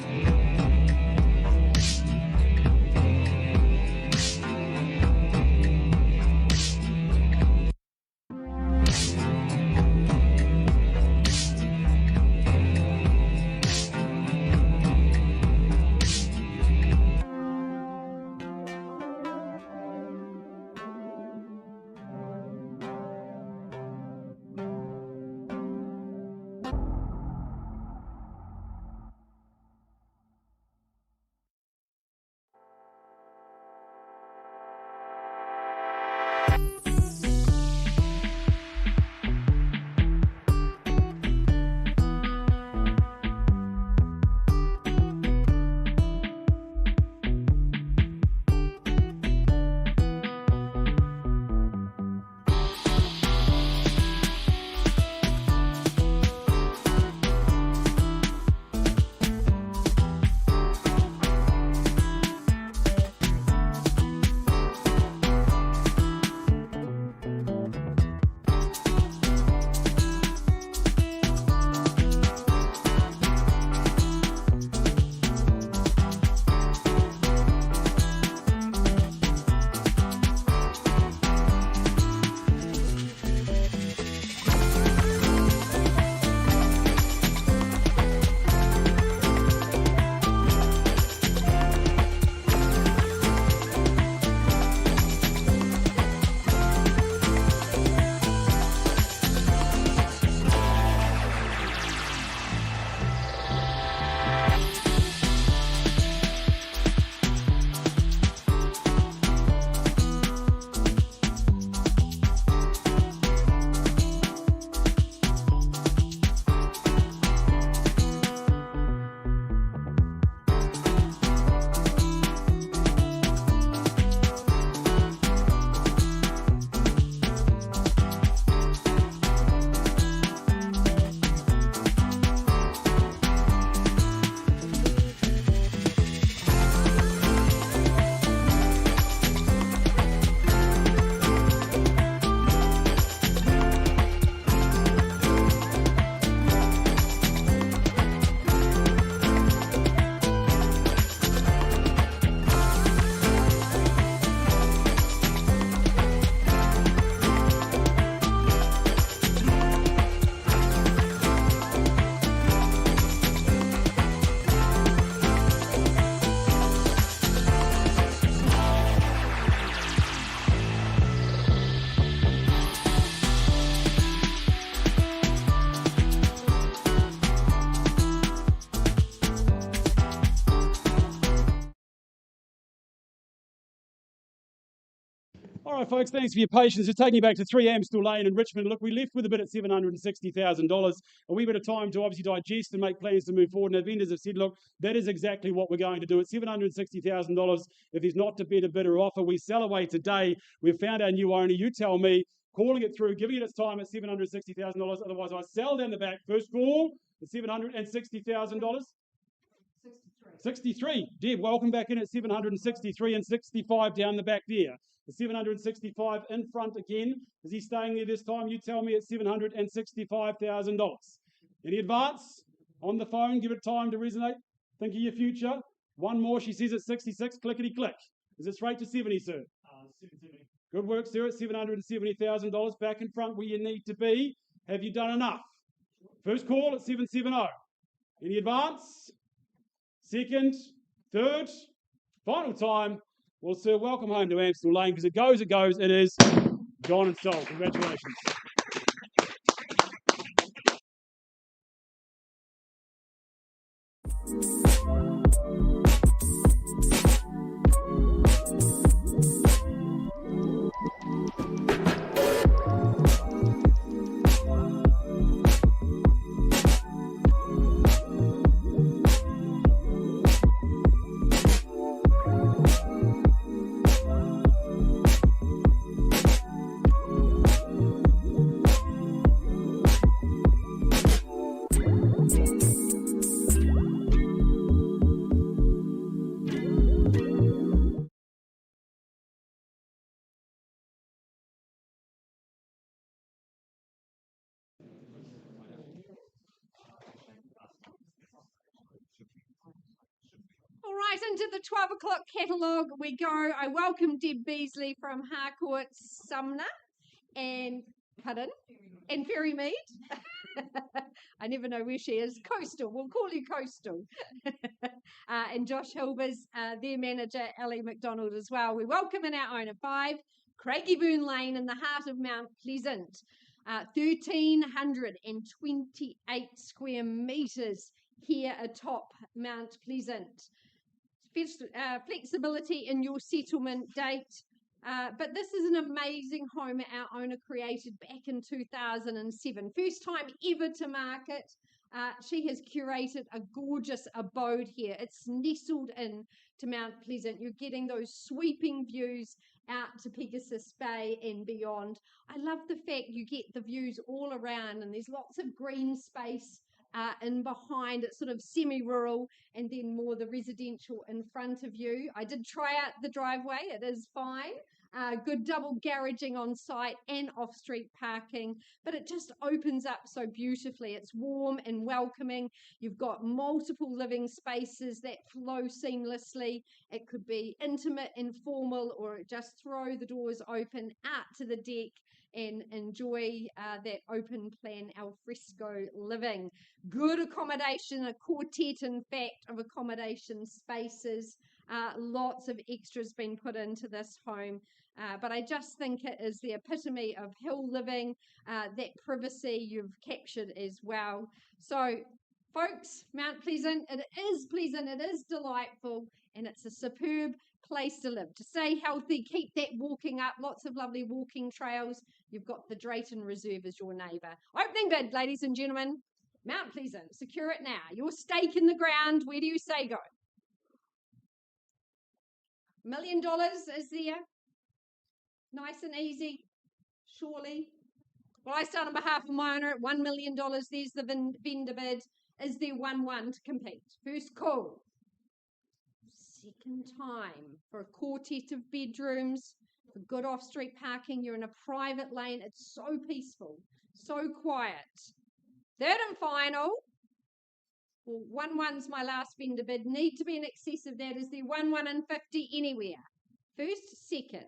All right, folks, thanks for your patience. Just taking you back to 3 Amstel Lane in Richmond. Look, we left with a bid at $760,000. A wee bit of time to obviously digest and make plans to move forward. And our vendors have said, look, that is exactly what we're going to do. At $760,000, if there's not a better offer, we sell away today. We've found our new owner. You tell me, calling it through, giving it its time at $760,000. Otherwise, I sell down the back. First call at $760,000. 63. Deb, welcome back in at 763 and 65 down the back there. The 765 in front again. Is he staying there this time? You tell me at $765,000. Any advance? On the phone, give it time to resonate. Think of your future. One more, she says at 66, clickety click. Is it straight to 70, sir? 770. Good work, sir, at $770,000. Back in front where you need to be. Have you done enough? First call at 770. Any advance? Second, third, final time. Well, sir, welcome home to Amstel Lane, because it goes, it is gone and sold. Congratulations. All right, into the 12 o'clock catalogue we go. I welcome Deb Beasley from Harcourt, Sumner, and Ferrymead. I never know where she is. Coastal, we'll call you Coastal. And Josh Hilbers, their manager, Ellie McDonald as well. We welcome in our owner 5, Craigieburn Lane in the heart of Mount Pleasant. 1,328 square metres here atop Mount Pleasant. Flexibility in your settlement date. But this is an amazing home our owner created back in 2007. First time ever to market. She has curated a gorgeous abode here. It's nestled in to Mount Pleasant. You're getting those sweeping views out to Pegasus Bay and beyond. I love the fact you get the views all around, and there's lots of green space in behind. It's sort of semi-rural, and then more the residential in front of you. I did try out the driveway. It is fine. Good double garaging on site and off-street parking, but it just opens up so beautifully. It's warm and welcoming. You've got multiple living spaces that flow seamlessly. It could be intimate, informal, or just throw the doors open out to the deck and enjoy that open plan al fresco living. Good accommodation, a quartet, in fact, of accommodation spaces. Lots of extras been put into this home. But I just think it is the epitome of hill living, that privacy you've captured as well. So, folks, Mount Pleasant, it is delightful, and it's a superb place to live. To stay healthy, keep that walking up, lots of lovely walking trails. You've got the Drayton Reserve as your neighbour. Opening bid, ladies and gentlemen. Mount Pleasant, secure it now. Your stake in the ground, where do you say go? $1 million is there? Nice and easy, surely. Well, I start on behalf of my owner at $1 million. There's the vendor bid. Is there 1-1 to compete? First call. Second time for a quartet of bedrooms, for good off-street parking. You're in a private lane. It's so peaceful, so quiet. Third and final. Well, 1-1's my last vendor bid. Need to be in excess of that. Is there 1-1 and 50 anywhere? First, second.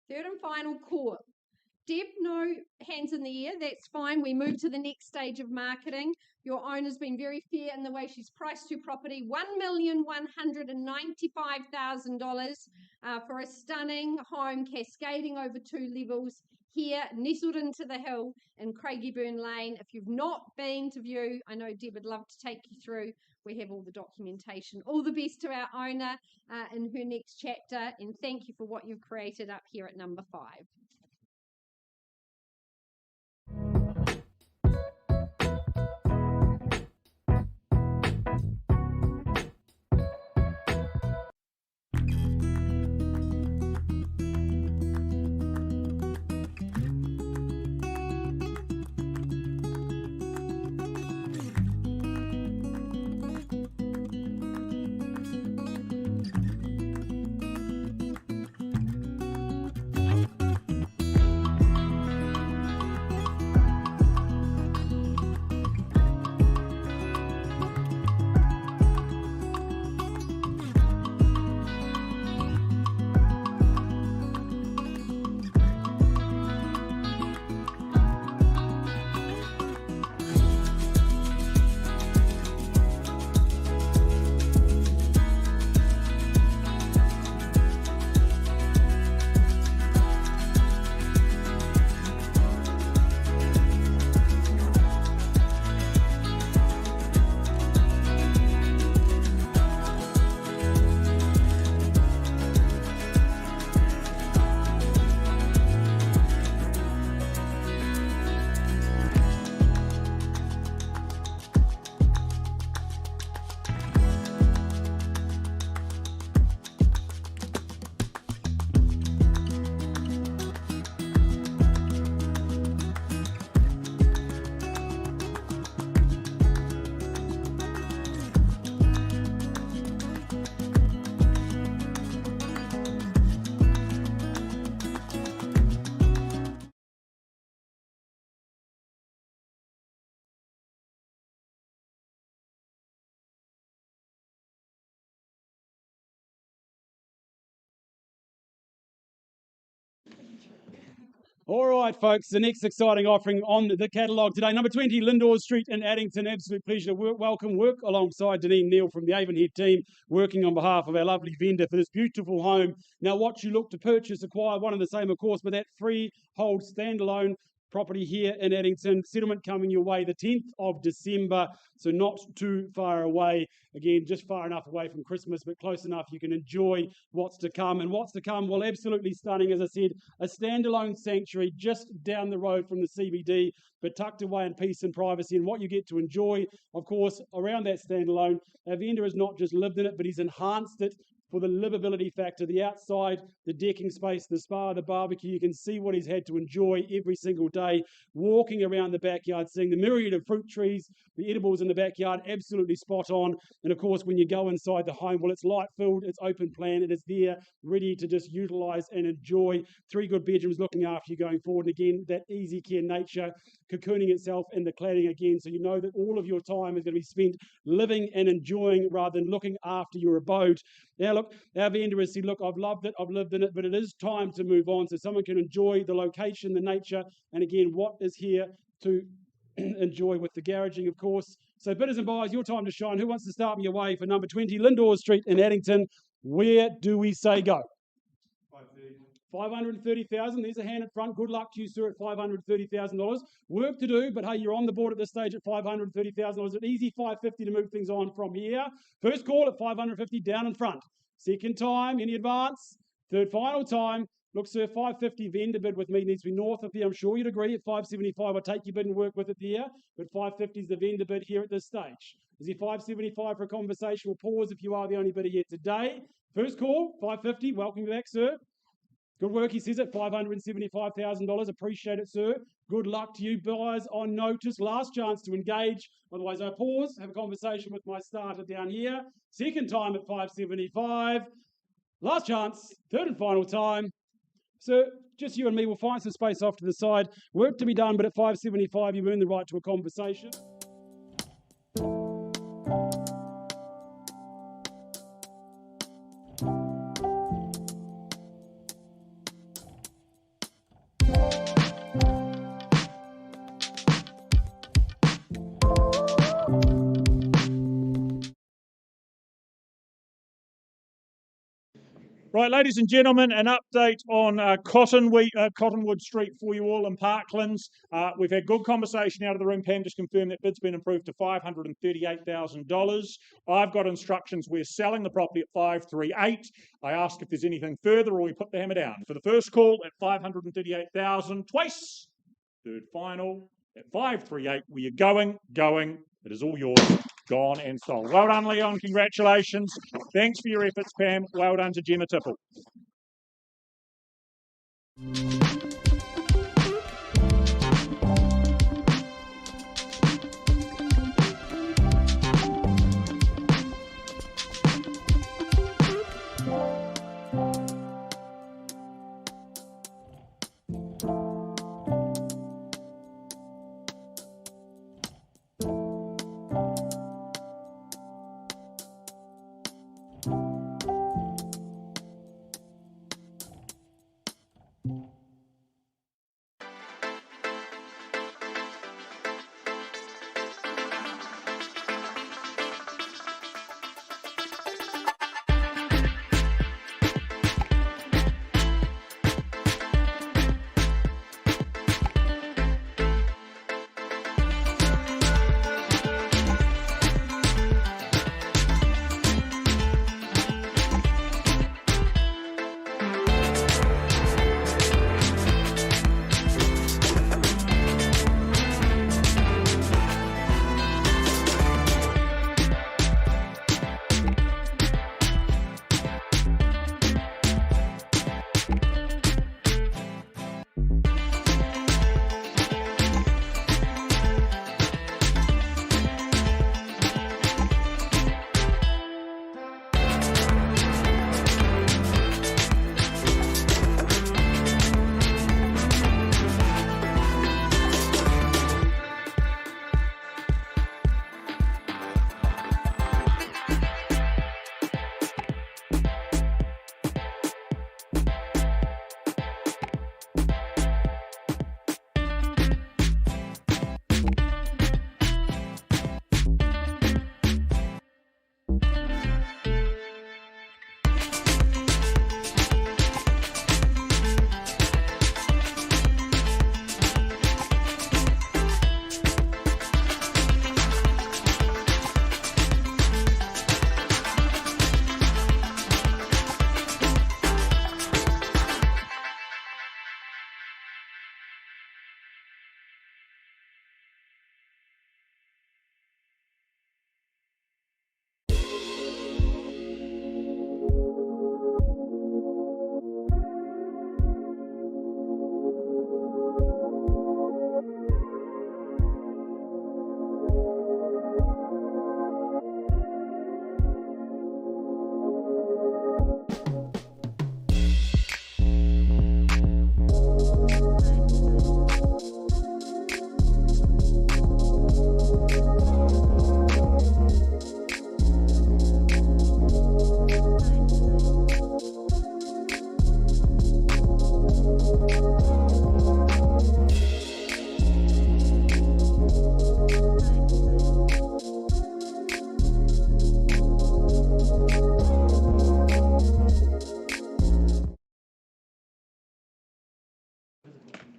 Third and final call. Deb, no hands in the air. That's fine. We move to the next stage of marketing. Your owner's been very fair in the way she's priced your property. $1,195,000 for a stunning home cascading over 2 levels here, nestled into the hill in Craigieburn Lane. If you've not been to view, I know Deb would love to take you through. We have all the documentation. All the best to our owner in her next chapter, and thank you for what you've created up here at number 5. All right, folks, the next exciting offering on the catalogue today. Number 20, Lindore Street in Addington. Absolute pleasure to work alongside Deneen Neal from the Avonhead team, working on behalf of our lovely vendor for this beautiful home. Now, what you look to purchase, acquire, one and the same, of course, but that freehold standalone property here in Addington. Settlement coming your way the 10th of December, so not too far away. Again, just far enough away from Christmas, but close enough you can enjoy what's to come. And what's to come, well, absolutely stunning, as I said, a standalone sanctuary just down the road from the CBD, but tucked away in peace and privacy. And what you get to enjoy, of course, around that standalone, our vendor has not just lived in it, but he's enhanced it for the livability factor, the outside, the decking space, the spa, the barbecue. You can see what he's had to enjoy every single day, walking around the backyard, seeing the myriad of fruit trees, the edibles in the backyard, absolutely spot on. And of course, when you go inside the home, well, it's light-filled, it's open plan, it is there, ready to just utilise and enjoy. 3 good bedrooms looking after you going forward. And again, that easy care nature, cocooning itself in the cladding again, so you know that all of your time is going to be spent living and enjoying rather than looking after your abode. Now, look, our vendor has said, look, I've loved it, I've lived in it, but it is time to move on so someone can enjoy the location, the nature, and again, what is here to enjoy with the garaging, of course. So bidders and buyers, your time to shine. Who wants to start me away for number 20, Lindore Street in Addington? Where do we say go? 530,000. There's a hand at front. Good luck to you, sir, at $530,000. Work to do, but hey, you're on the board at this stage at $530,000. An easy 550 to move things on from here. First call at 550 down in front. Second time, any advance? Third final time. Look, sir, 550 vendor bid with me needs to be north of here. I'm sure you'd agree at 575. I'll take your bid and work with it there. But 550 is the vendor bid here at this stage. Is he 575 for a conversation? We'll pause if you are the only bidder here today. First call, 550. Welcome back, sir. Good work, he says, at $575,000. Appreciate it, sir. Good luck to you. Buyers on notice. Last chance to engage. Otherwise, I pause, have a conversation with my starter down here. Second time at 575. Last chance. Third and final time. So just you and me, we'll find some space off to the side. Work to be done, but at 575, you've earned the right to a conversation. Right, ladies and gentlemen, an update on Cottonwood Street for you all in Parklands. We've had good conversation out of the room. Pam just confirmed that bid's been improved to $538,000. I've got instructions. We're selling the property at 538. I asked if there's anything further or we put the hammer down. For the first call at 538,000, twice. Third final at 538. Where you going? It is all yours. Gone and sold. Well done, Leon. Congratulations. Thanks for your efforts, Pam. Well done to Gemma Tipple.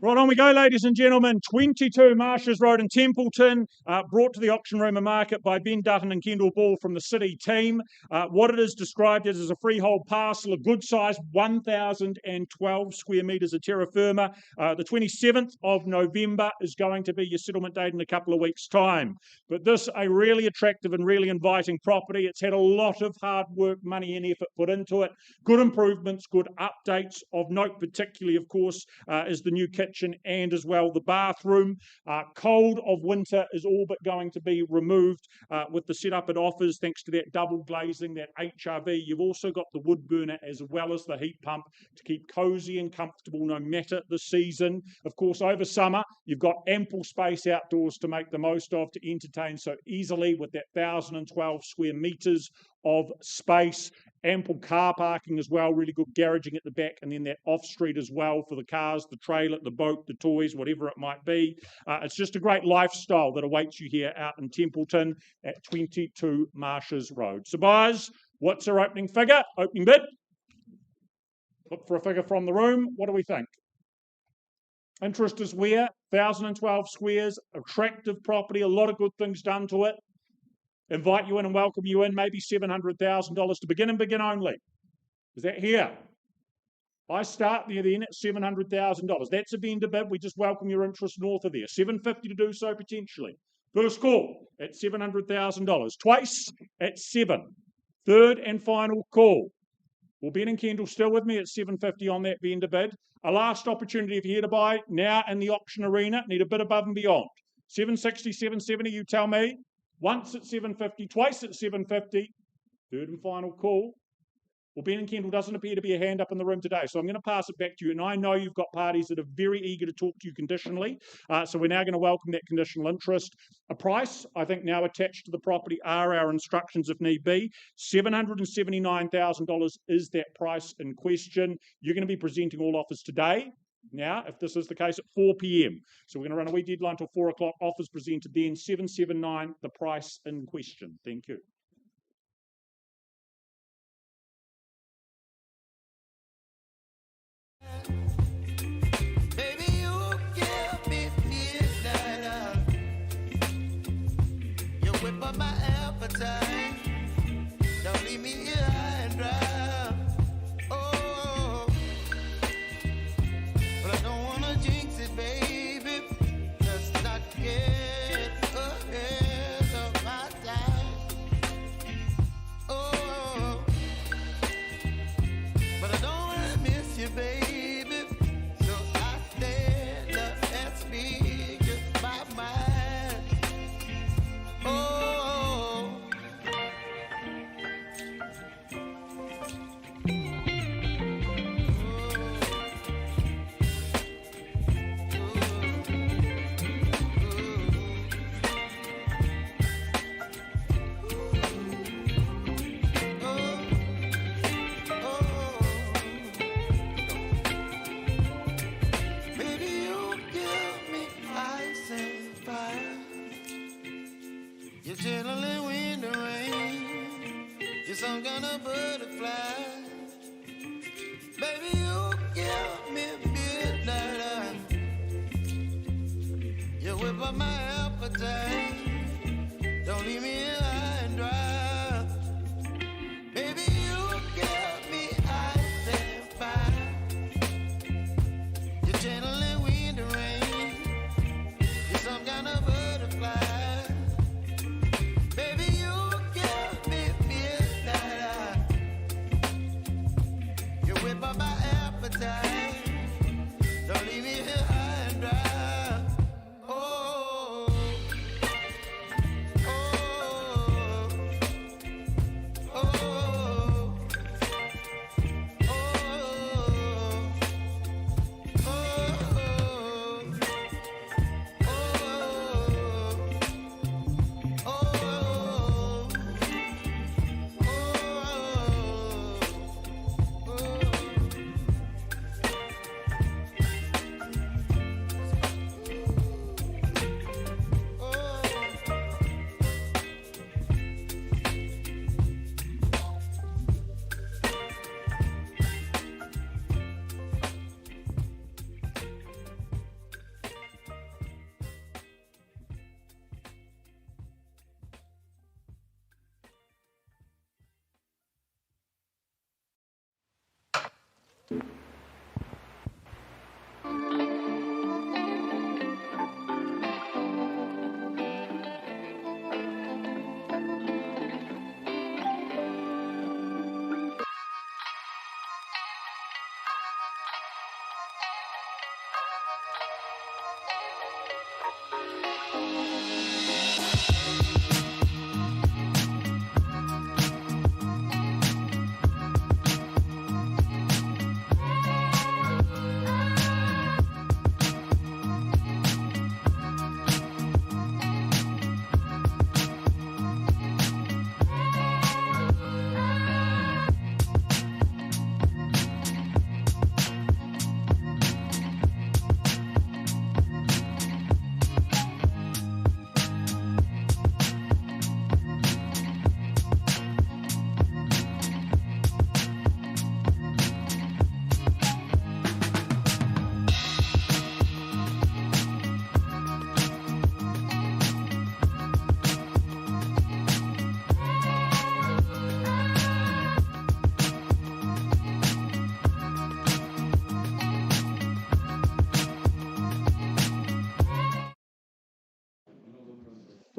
Right, on we go, ladies and gentlemen. 22 Marshes Road in Templeton, brought to the auction room and market by Ben Dutton and Kendall Ball from the City team. What it is described as a freehold parcel, a good size, 1,012 square metres of terra firma. The 27th of November is going to be your settlement date in a couple of weeks' time. But this, a really attractive and really inviting property. It's had a lot of hard work, money and effort put into it. Good improvements, good updates. Of note particularly, of course, is the new kitchen and as well the bathroom. Cold of winter is all but going to be removed with the setup it offers thanks to that double glazing, that HRV. You've also got the wood burner as well as the heat pump to keep cosy and comfortable no matter the season. Of course, over summer, you've got ample space outdoors to make the most of, to entertain so easily with that 1,012 square metres of space. Ample car parking as well, really good garaging at the back, and then that off-street as well for the cars, the trailer, the boat, the toys, whatever it might be. It's just a great lifestyle that awaits you here out in Templeton at 22 Marshes Road. So buyers, what's our opening figure? Opening bid? Look for a figure from the room. What do we think? Interest is where? 1,012 squares, attractive property, a lot of good things done to it. Invite you in and welcome you in, maybe $700,000 to begin and begin only. Is that here? I start there then at $700,000. That's a vendor bid. We just welcome your interest north of there. $750 to do so potentially. First call at $700,000. Twice at 7. Third and final call. Well, Ben and Kendall still with me at $750 on that vendor bid. A last opportunity if you're here to buy now in the auction arena. Need a bit above and beyond. $760, $770, you tell me. Once at $750, twice at $750. Third and final call. Well, Ben and Kendall doesn't appear to be a hand up in the room today, so I'm going to pass it back to you. And I know you've got parties that are very eager to talk to you conditionally, so we're now going to welcome that conditional interest. A price, I think, now attached to the property are our instructions if need be. $779,000 is that price in question. You're going to be presenting all offers today. Now, if this is the case, at 4 p.m. So we're going to run a wee deadline till 4 o'clock. Offers presented then, 779, the price in question. Thank you. Baby, you give me midnight. You whip up my appetite. Don't leave me here high and dry. Oh, but I don't wanna jinx it, baby. Let's not get ahead of my time. Oh, but I don't wanna miss you, baby. You're chilling when the rain. You're some kind of butterfly. Baby, you give me midnight. You whip up my appetite. Don't leave me here high and dry. Baby, you give me ice and fire. You're chilling when the rain. You're some kind of butterfly. Don't leave me here high and dry. Oh, oh,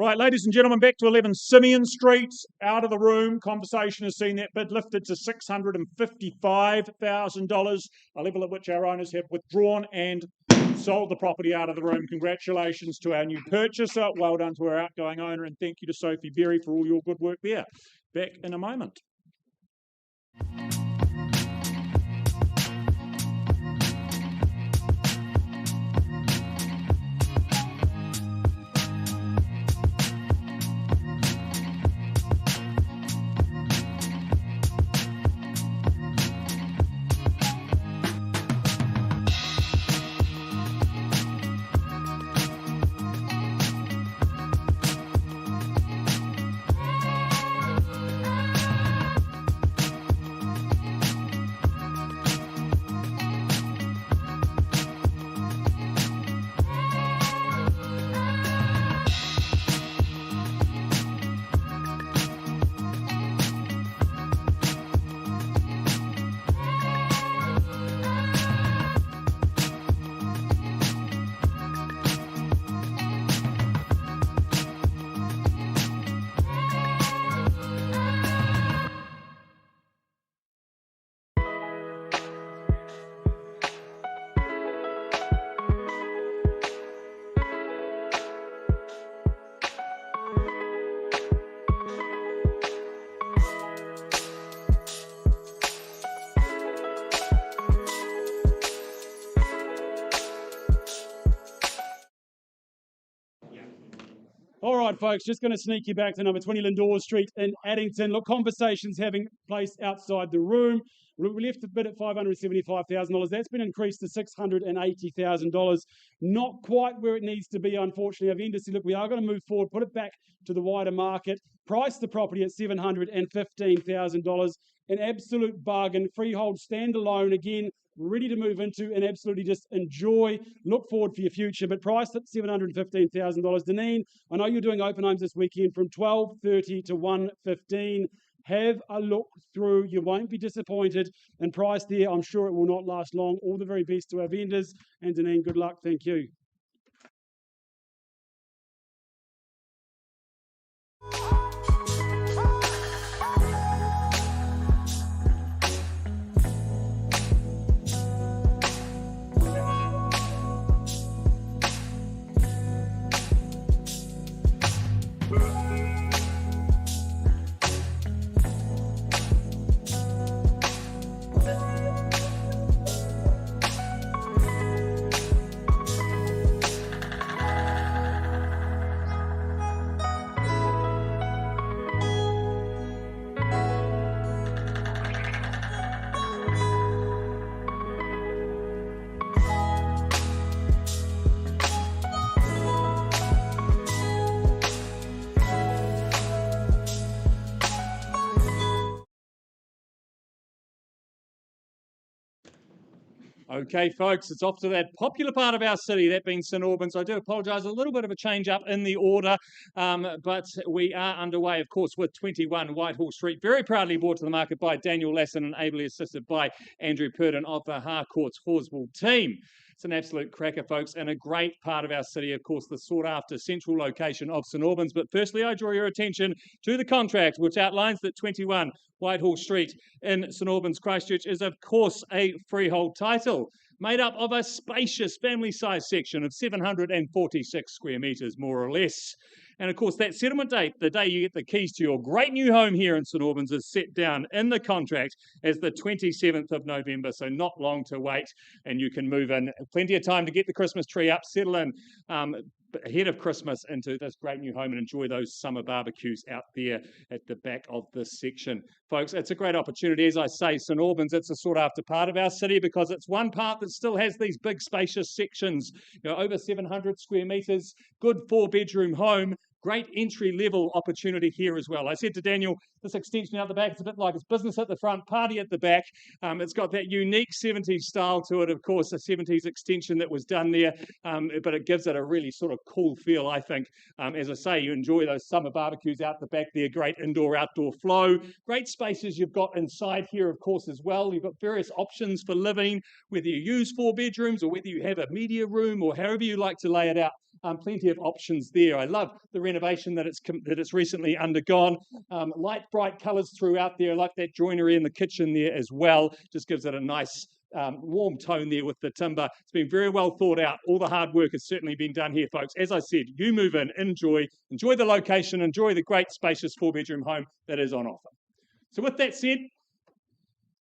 Right, ladies and gentlemen, back to 11 Simeon Street. Out of the room. Conversation has seen that bid lifted to $655,000, a level at which our owners have withdrawn and sold the property out of the room. Congratulations to our new purchaser. Well done to our outgoing owner, and thank you to Sophie Berry for all your good work there. Back in a moment. All right, folks, just going to sneak you back to number 20 Lindore Street in Addington. Look, conversations having place outside the room. We left the bid at $575,000. That's been increased to $680,000. Not quite where it needs to be, unfortunately. Our vendor said, look, we are going to move forward, put it back to the wider market, price the property at $715,000. An absolute bargain, freehold, standalone, again, ready to move into and absolutely just enjoy, look forward for your future, but priced at $715,000. Deneen, I know you're doing open homes this weekend from 12:30 to 1:15. Have a look through. You won't be disappointed. And price there, I'm sure it will not last long. All the very best to our vendors. And Deneen, good luck. Thank you. Okay, folks, it's off to that popular part of our city, that being St Albans. I do apologise, a little bit of a change up in the order, but we are underway, of course, with 21 Whitehall Street, very proudly brought to the market by Daniel Lasson and ably assisted by Andrew Purdon of the Harcourts Horswell team. It's an absolute cracker, folks, and a great part of our city, of course, the sought-after central location of St Albans. But firstly, I draw your attention to the contract, which outlines that 21 Whitehall Street in St Albans, Christchurch, is, of course, a freehold title, made up of a spacious family-sized section of 746 square metres, more or less. And of course, that settlement date, the day you get the keys to your great new home here in St Albans, is set down in the contract as the 27th of November, so not long to wait, and you can move in. Plenty of time to get the Christmas tree up, settle in ahead of Christmas into this great new home and enjoy those summer barbecues out there at the back of this section. Folks, it's a great opportunity. As I say, St Albans, it's a sought-after part of our city because it's one part that still has these big spacious sections, over 700 square metres, good 4-bedroom home, great entry-level opportunity here as well. I said to Daniel, this extension out the back, it's a bit like it's business at the front, party at the back. It's got that unique 70s style to it, of course, a 70s extension that was done there, but it gives it a really sort of cool feel, I think. As I say, you enjoy those summer barbecues out the back there, great indoor-outdoor flow, great spaces you've got inside here, of course, as well. You've got various options for living, whether you use 4 bedrooms or whether you have a media room or however you like to lay it out. Plenty of options there. I love the renovation that it's recently undergone. Light, bright colours throughout there. I like that joinery in the kitchen there as well. Just gives it a nice warm tone there with the timber. It's been very well thought out. All the hard work has certainly been done here, folks. As I said, you move in, enjoy the location, enjoy the great spacious 4-bedroom home that is on offer. So with that said,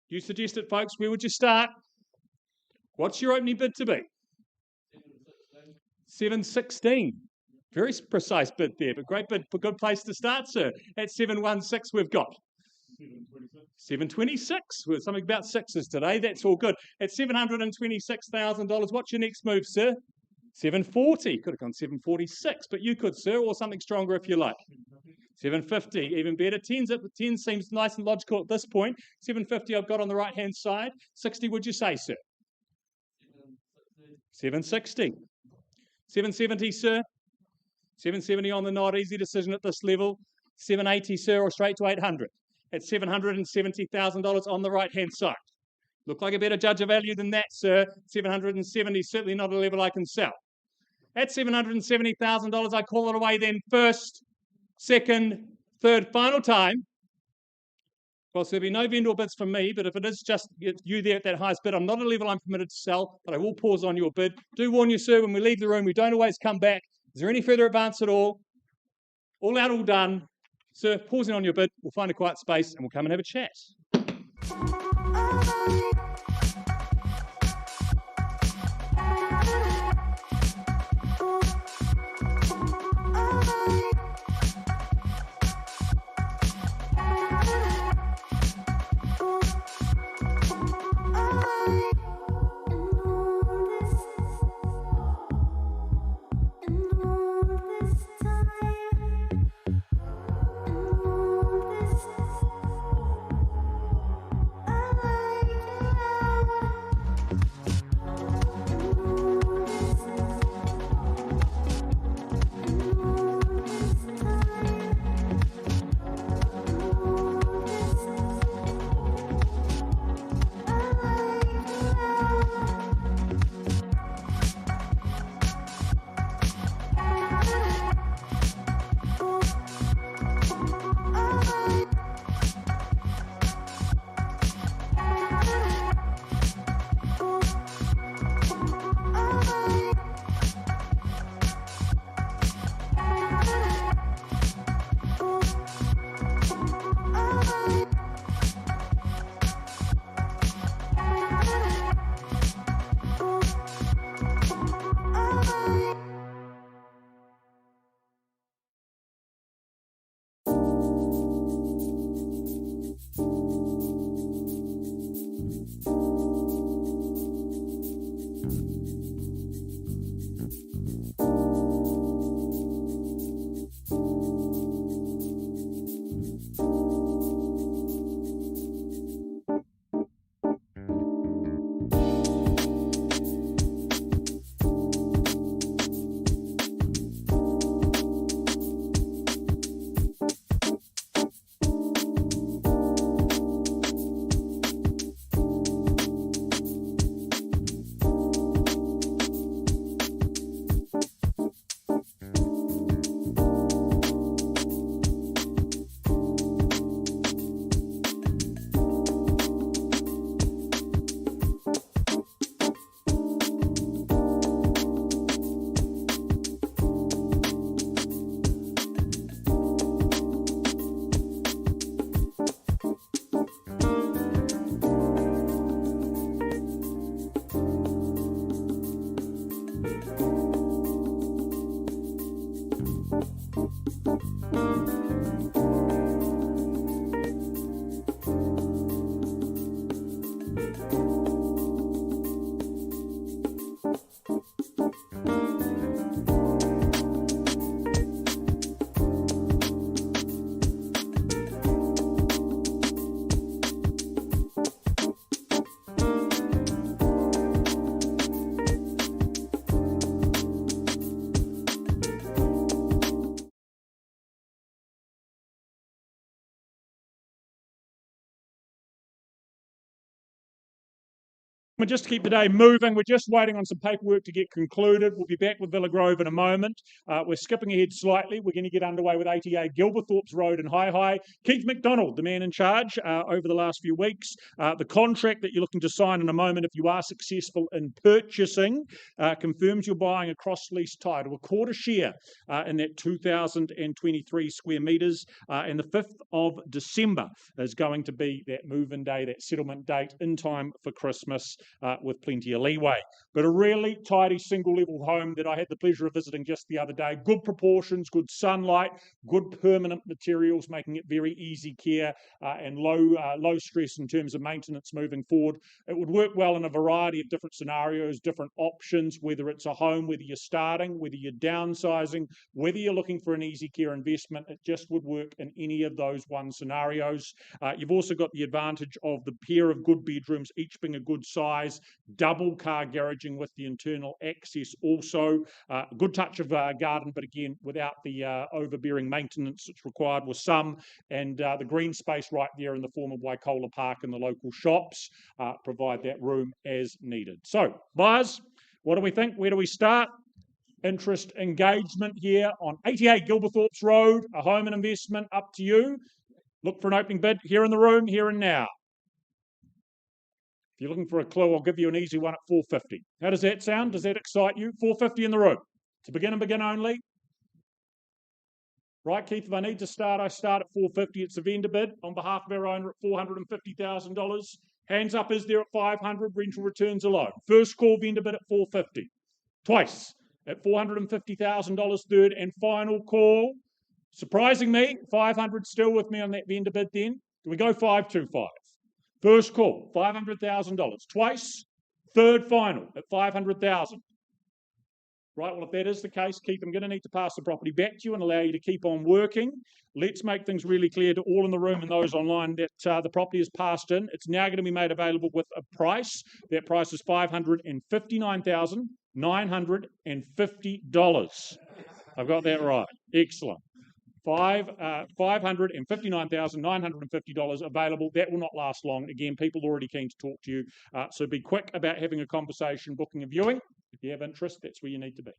you suggest it, folks. Where would you start? What's your opening bid to be? 716. Very precise bid there, but great bid. Good place to start, sir. At 716 we've got 726. With something about sixes today. That's all good. At $726,000, what's your next move, sir? 740. Could have gone 746, but you could, sir, or something stronger if you like. 750, even better. 10 seems nice and logical at this point. 750 I've got on the right-hand side. 60, would you say, sir? 760. 770, sir. 770 on the nod. Easy decision at this level. 780, sir, or straight to 800. At $770,000 on the right-hand side. Look like a better judge of value than that, sir. 770, certainly not a level I can sell. At $770,000, I call it away then first, second, third, final time. Well, so there'll be no vendor bids from me, but if it is just you there at that highest bid, I'm not a level I'm permitted to sell, but I will pause on your bid. Do warn you, sir, when we leave the room, we don't always come back. Is there any further advance at all? All out, all done. Sir, pausing on your bid, we'll find a quiet space and we'll come and have a chat. Just to keep the day moving, we're just waiting on some paperwork to get concluded. We'll be back with Villa Grove in a moment. We're skipping ahead slightly. We're going to get underway with 88 Gilberthorpe's Road in Hi. Keith McDonald, the man in charge over the last few weeks. The contract that you're looking to sign in a moment, if you are successful in purchasing, confirms you're buying a cross-lease title, a quarter share in that 2,023 square metres. And the 5th of December is going to be that move-in day, that settlement date in time for Christmas. With plenty of leeway. But a really tidy single-level home that I had the pleasure of visiting just the other day. Good proportions, good sunlight, good permanent materials, making it very easy care and low stress in terms of maintenance moving forward. It would work well in a variety of different scenarios, different options, whether it's a home, whether you're starting, whether you're downsizing, whether you're looking for an easy care investment. It just would work in any of those scenarios. You've also got the advantage of the pair of good bedrooms, each being a good size, double car garaging with the internal access also. A good touch of garden, but again, without the overbearing maintenance that's required with some, and the green space right there in the form of Waikola Park and the local shops provide that room as needed. So, buyers, what do we think? Where do we start? Interest engagement here on 88 Gilberthorpe's Road, a home and investment, up to you. Look for an opening bid here in the room, here and now. If you're looking for a clue, I'll give you an easy one at 450. How does that sound? Does that excite you? 450 in the room. To begin and begin only. Right, Keith, if I need to start, I start at 450. It's a vendor bid on behalf of our owner at $450,000. Hands up, is there at 500? Rental returns alone. First call, vendor bid at 450. Twice at $450,000. Third and final call. Surprising me, 500 still with me on that vendor bid then. Do we go 525? First call, $500,000. Twice, third final at $500,000. Right, well, if that is the case, Keith, I'm going to need to pass the property back to you and allow you to keep on working. Let's make things really clear to all in the room and those online that the property is passed in. It's now going to be made available with a price. That price is $559,950. I've got that right. Excellent. $559,950 available. That will not last long. Again, people are already keen to talk to you. So be quick about having a conversation, booking a viewing. If you have interest, that's where you need to be.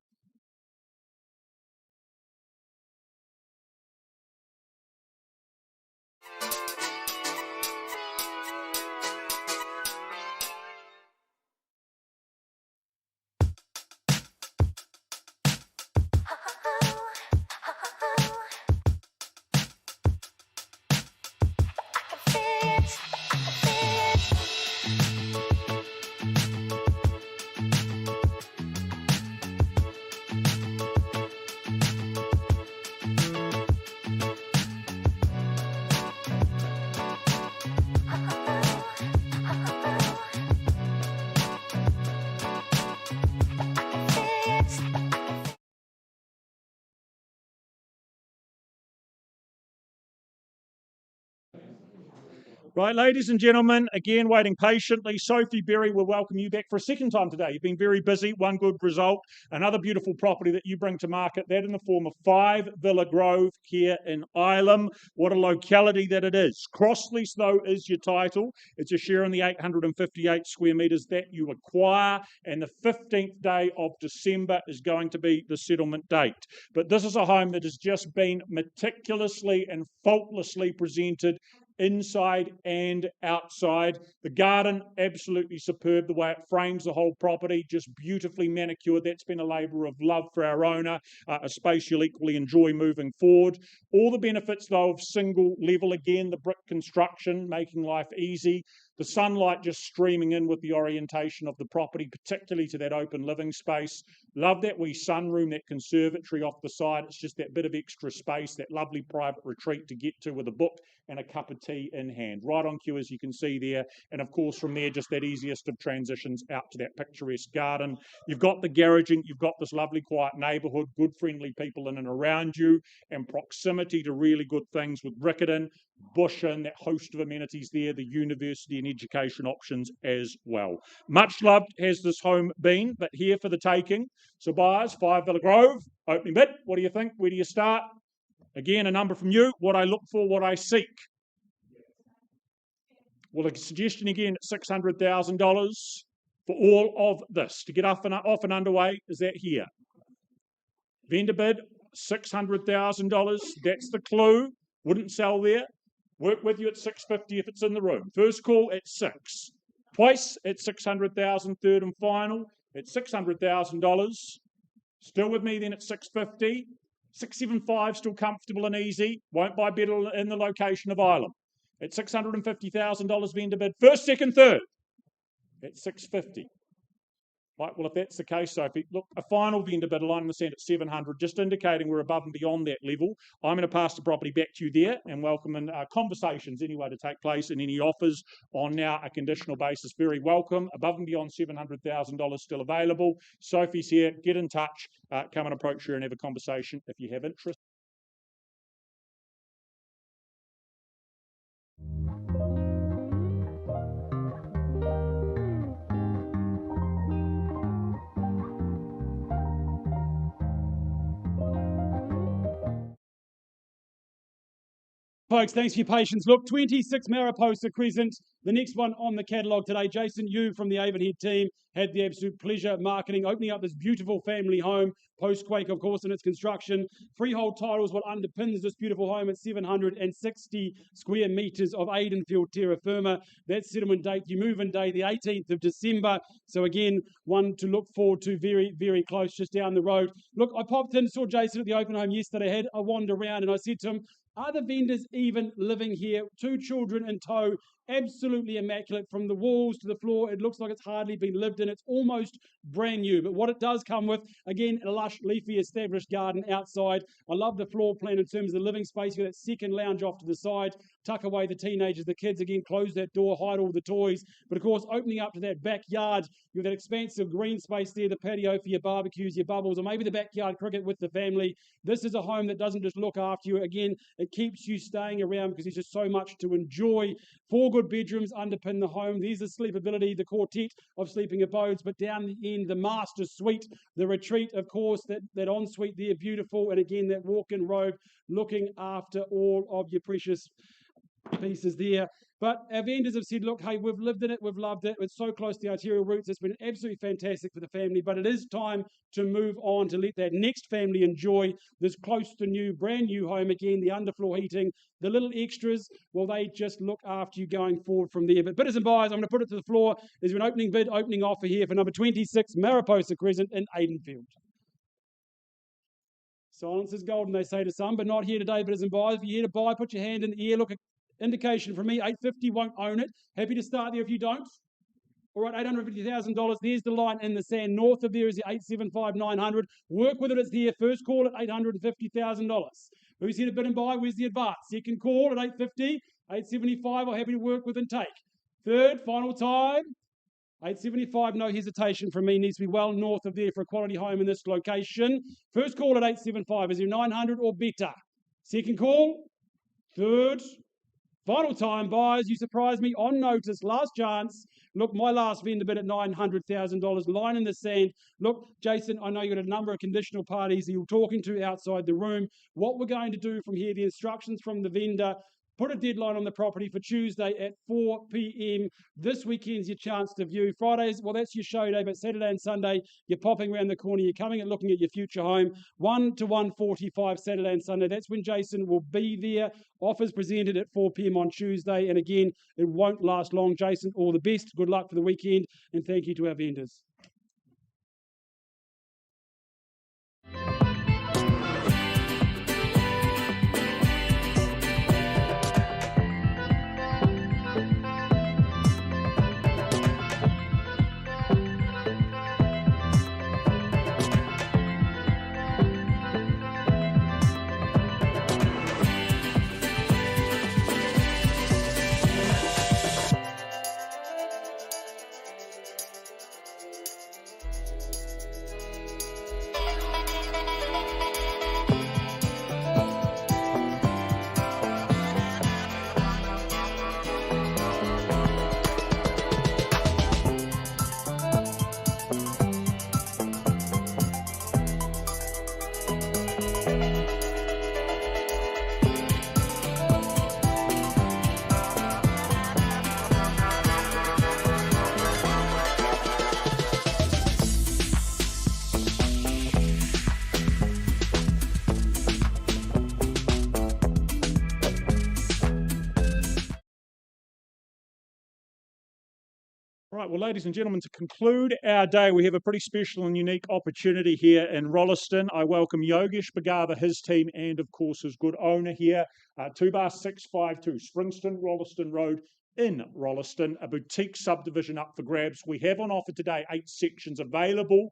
Right, ladies and gentlemen, again, waiting patiently. Sophie Berry will welcome you back for a second time today. You've been very busy. One good result. Another beautiful property that you bring to market, that in the form of 5 Villa Grove here in Ilam. What a locality that it is. Cross-lease, though, is your title. It's a share in the 858 square metres that you acquire, and the 15th day of December is going to be the settlement date. But this is a home that has just been meticulously and faultlessly presented inside and outside. The garden, absolutely superb, the way it frames the whole property, just beautifully manicured. That's been a labour of love for our owner, a space you'll equally enjoy moving forward. All the benefits, though, of single level, again, the brick construction, making life easy. The sunlight just streaming in with the orientation of the property, particularly to that open living space. Love that wee sunroom, that conservatory off the side. It's just that bit of extra space, that lovely private retreat to get to with a book and a cup of tea in hand. Right on cue, as you can see there. And of course, from there, just that easiest of transitions out to that picturesque garden. You've got the garaging, you've got this lovely quiet neighbourhood, good friendly people in and around you, and proximity to really good things with Riccarton, Bushin, that host of amenities there, the university and education options as well. Much loved has this home been, but here for the taking. So buyers, 5 Villa Grove, opening bid. What do you think? Where do you start? Again, a number from you. What I look for, what I seek. Well, a suggestion again at $600,000. for all of this. To get off and underway is that here. Vendor bid, $600,000. That's the clue. Wouldn't sell there. Work with you at $650 if it's in the room. First call at $6. Twice at $600,000. Third and final at $600,000. Still with me then at $650. $675 still comfortable and easy. Won't buy better in the location of Ilam. At $650,000 vendor bid. First, second, third. At $650. Right, well, if that's the case, Sophie, look, a final vendor bid line in the sand at $700, just indicating we're above and beyond that level. I'm going to pass the property back to you there and welcome in conversations anyway to take place, and any offers on now a conditional basis, very welcome. Above and beyond $700,000 still available. Sophie's here. Get in touch. Come and approach her and have a conversation if you have interest. Folks, thanks for your patience. Look, 26 Mariposa Crescent, the next one on the catalogue today. Jason Yu from the Avonhead team had the absolute pleasure marketing, opening up this beautiful family home, post-quake, of course, in its construction. Freehold titles what underpins this beautiful home at 760 square metres of Aidenfield terra firma. That settlement date, your move-in day, the 18th of December. So again, one to look forward to, very, very close, just down the road. Look, I popped in, saw Jason at the open home yesterday, had a wander around, and I said to him, are the vendors even living here? 2 children in tow, absolutely immaculate from the walls to the floor. It looks like it's hardly been lived in. It's almost brand new. But what it does come with, again, a lush, leafy, established garden outside. I love the floor plan in terms of the living space. You've got that second lounge off to the side. Tuck away the teenagers, the kids, again, close that door, hide all the toys. But of course, opening up to that backyard, you've that expansive green space there, the patio for your barbecues, your bubbles, or maybe the backyard cricket with the family. This is a home that doesn't just look after you. Again, it keeps you staying around because there's just so much to enjoy. 4 good bedrooms underpin the home. There's the sleepability, the quartet of sleeping abodes, but down the end, the master suite, the retreat, of course, that ensuite there, beautiful. And again, that walk-in robe, looking after all of your precious pieces there. But our vendors have said, look, hey, we've lived in it, we've loved it, it's so close to the arterial routes, it's been absolutely fantastic for the family, but it is time to move on to let that next family enjoy this close to new, brand new home again, the underfloor heating, the little extras, well, they just look after you going forward from there. But bidders and buyers, I'm going to put it to the floor. There's an opening bid, opening offer here for number 26, Mariposa Crescent in Aidenfield. Silence is golden, they say to some, but not here today, bidders and buyers. If you're here to buy, put your hand in the air. Look, indication from me, 850 won't own it. Happy to start there if you don't. All right, $850,000. There's the line in the sand. North of there is the 875,900. Work with it. It's there. First call at $850,000. Who's here to bid and buy? Where's the advance? Second call at 850, 875. I'm happy to work with and take. Third, final time. 875, no hesitation from me. Needs to be well north of there for a quality home in this location. First call at 875. Is there 900 or better? Second call. Third. Final time, buyers, you surprised me on notice. Last chance. Look, my last vendor bid at $900,000. Line in the sand. Look, Jason, I know you've got a number of conditional parties that you're talking to outside the room. What we're going to do from here, the instructions from the vendor, put a deadline on the property for Tuesday at 4 p.m. This weekend's your chance to view. Fridays, well, that's your show day, but Saturday and Sunday, you're popping around the corner, you're coming and looking at your future home. 1 to 1:45 Saturday and Sunday. That's when Jason will be there. Offers presented at 4 p.m. on Tuesday. And again, it won't last long. Jason, all the best. Good luck for the weekend. And thank you to our vendors. Right, well, ladies and gentlemen, to conclude our day, we have a pretty special and unique opportunity here in Rolleston. I welcome Yogesh Bhagava, his team, and of course his good owner here, 2 652 Springston, Rolleston Road in Rolleston, a boutique subdivision up for grabs. We have on offer today 8 sections available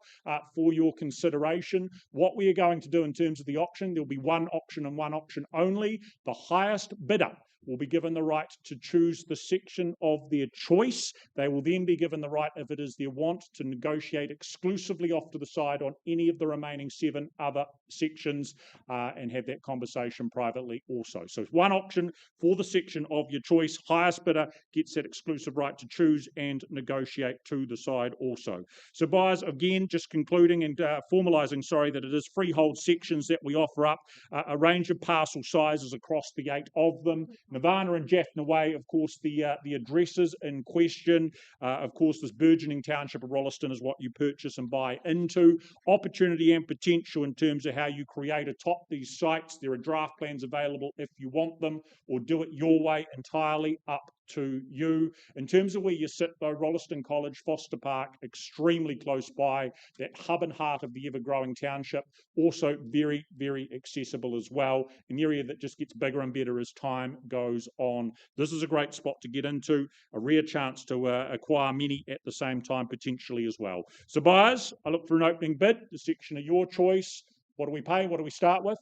for your consideration. What we are going to do in terms of the auction, there'll be one auction and one auction only. The highest bidder will be given the right to choose the section of their choice. They will then be given the right, if it is their want, to negotiate exclusively off to the side on any of the remaining 7 other sections and have that conversation privately also. So one auction for the section of your choice. Highest bidder gets that exclusive right to choose and negotiate to the side also. So buyers, again, just concluding and formalising, that it is freehold sections that we offer up, a range of parcel sizes across the 8 of them. Nirvana and Jaffna Way, of course, the addresses in question. Of course, this burgeoning township of Rolleston is what you purchase and buy into. Opportunity and potential in terms of how you create atop these sites. There are draft plans available if you want them, or do it your way, entirely up to you. In terms of where you sit, though, Rolleston College, Foster Park, extremely close by, that hub and heart of the ever-growing township, also very, very accessible as well, an area that just gets bigger and better as time goes on. This is a great spot to get into, a rare chance to acquire many at the same time, potentially as well. So buyers, I look for an opening bid, the section of your choice. What do we pay? What do we start with?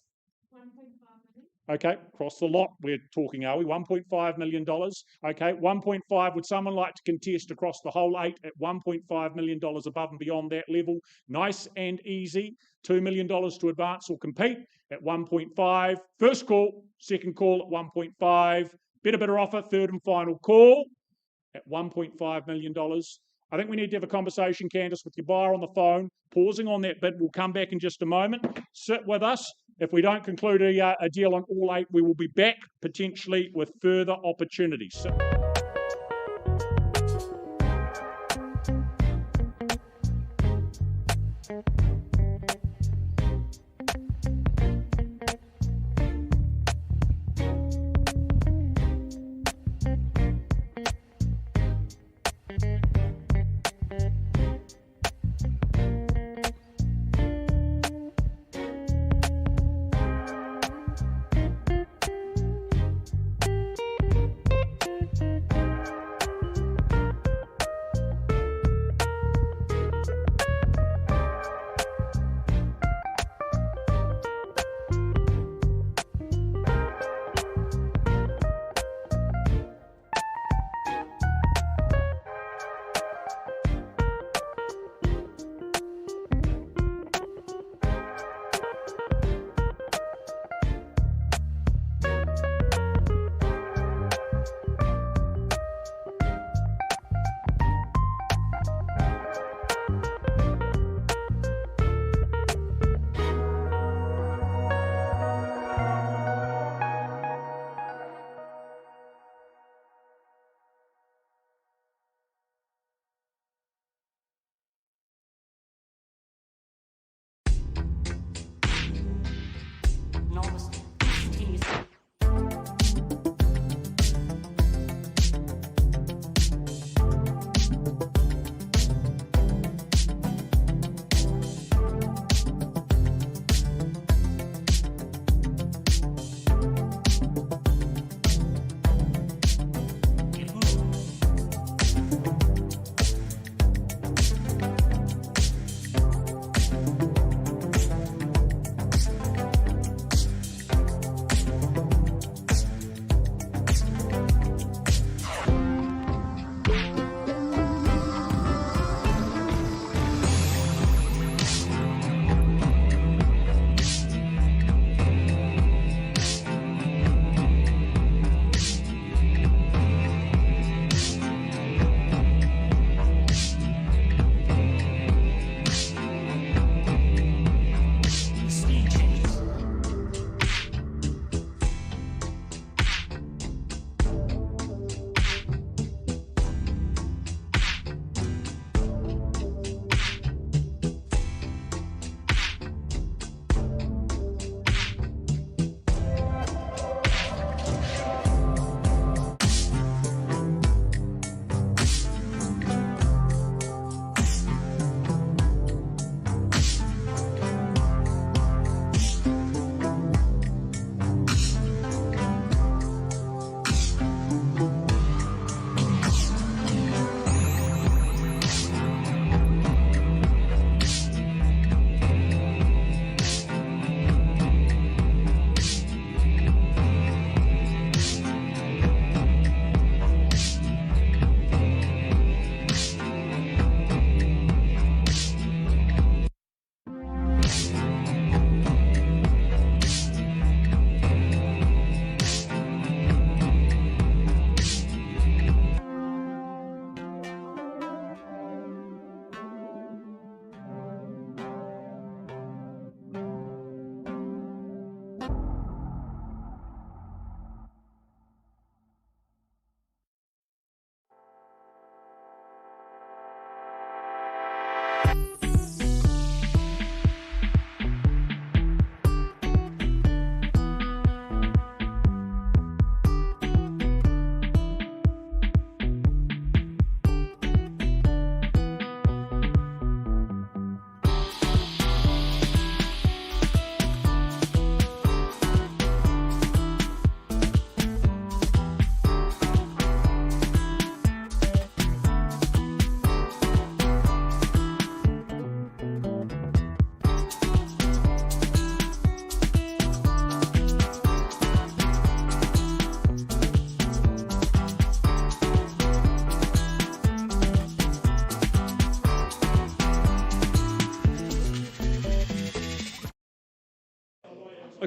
1.5 million. Okay, across the lot, we're talking, are we? $1.5 million. Okay, 1.5. Would someone like to contest across the whole 8 at $1.5 million above and beyond that level? Nice and easy. $2 million to advance or compete at 1.5. First call, second call at 1.5. Better bidder offer, third and final call at $1.5 million. I think we need to have a conversation, Candice, with your buyer on the phone. Pausing on that bid. We'll come back in just a moment. Sit with us. If we don't conclude a deal on all 8, we will be back potentially with further opportunities.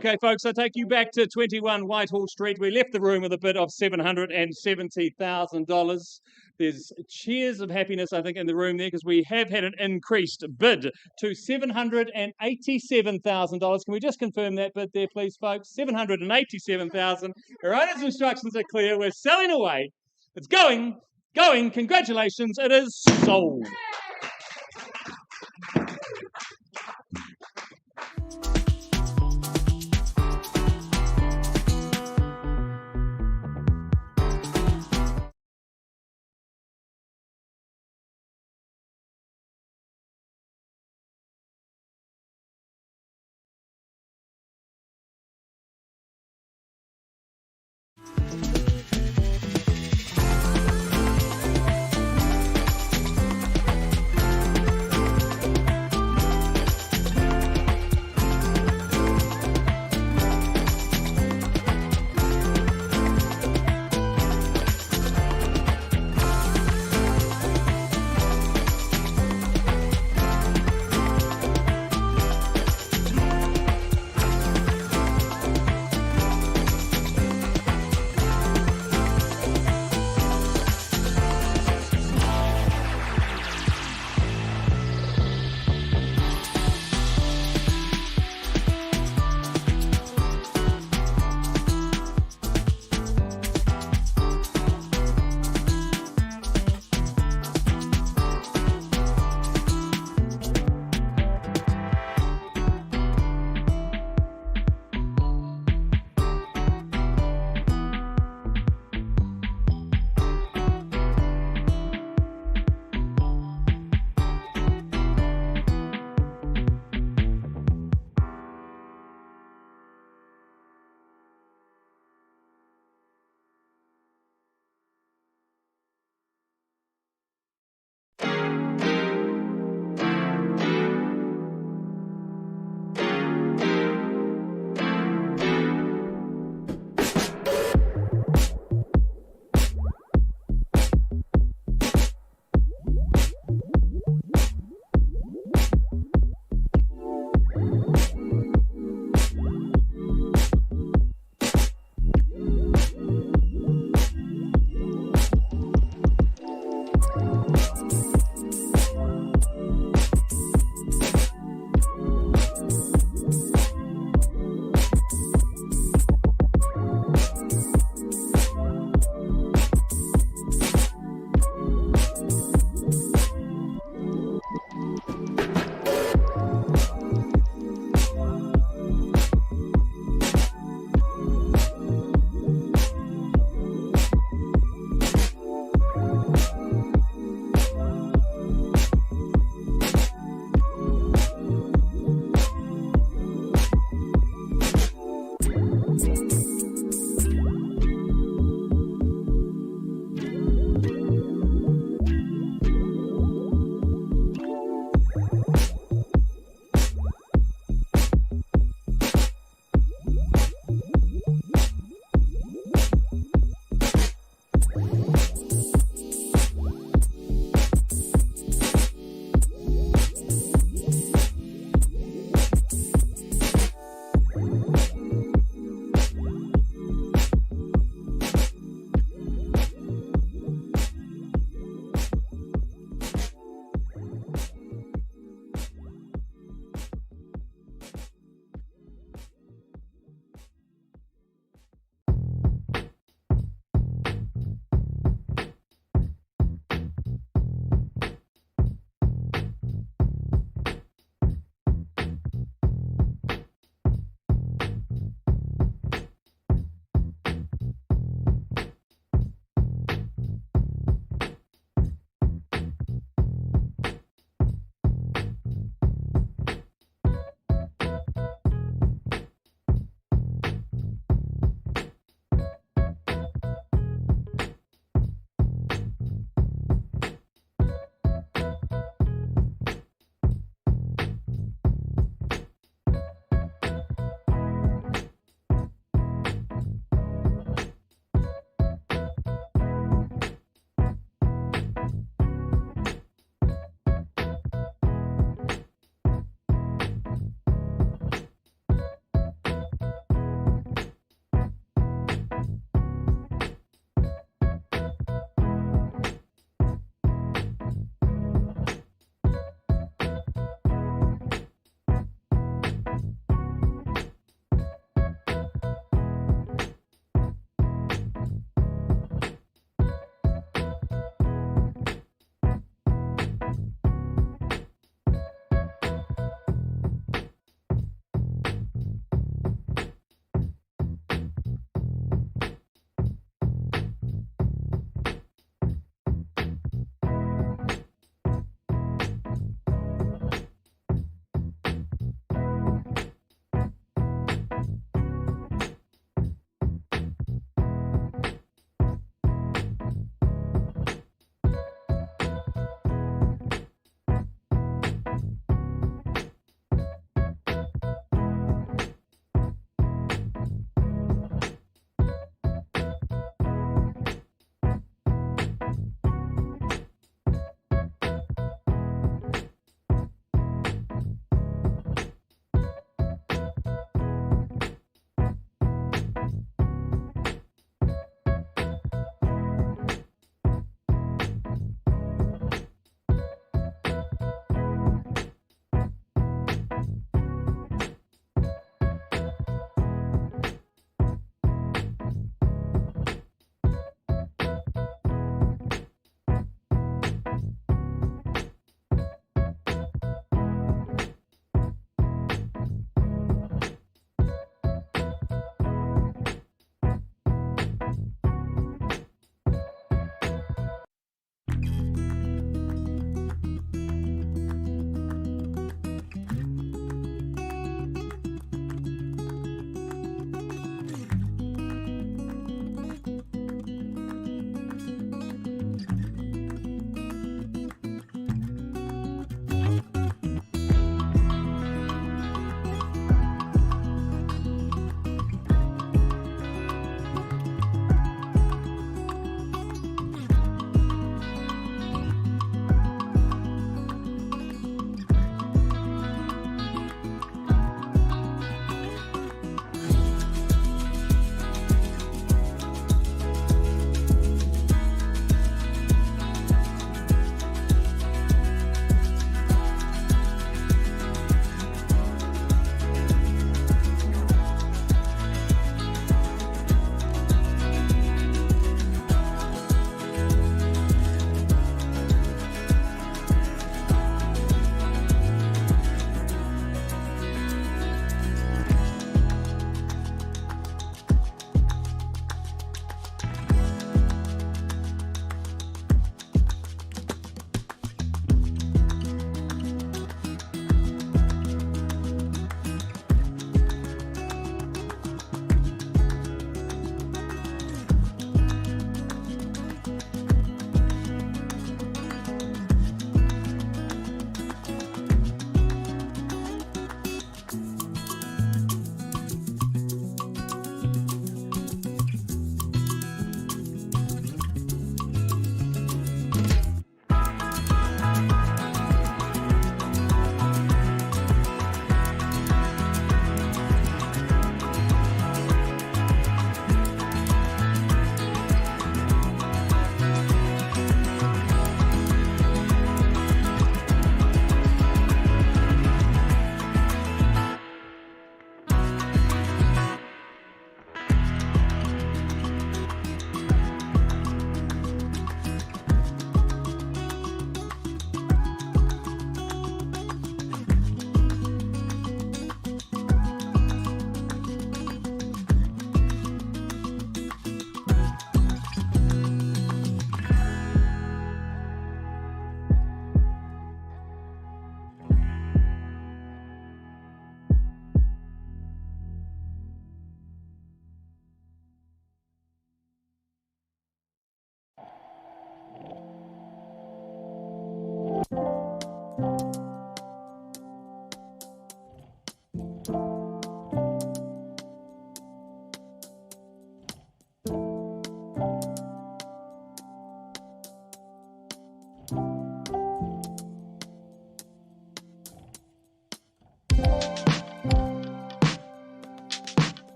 Okay, folks, I take you back to 21 Whitehall Street. We left the room with a bid of $770,000. There's cheers of happiness, I think, in the room there because we have had an increased bid to $787,000. Can we just confirm that bid there, please, folks? $787,000. Our owner's instructions are clear. We're selling away. It's going. Congratulations. It is sold.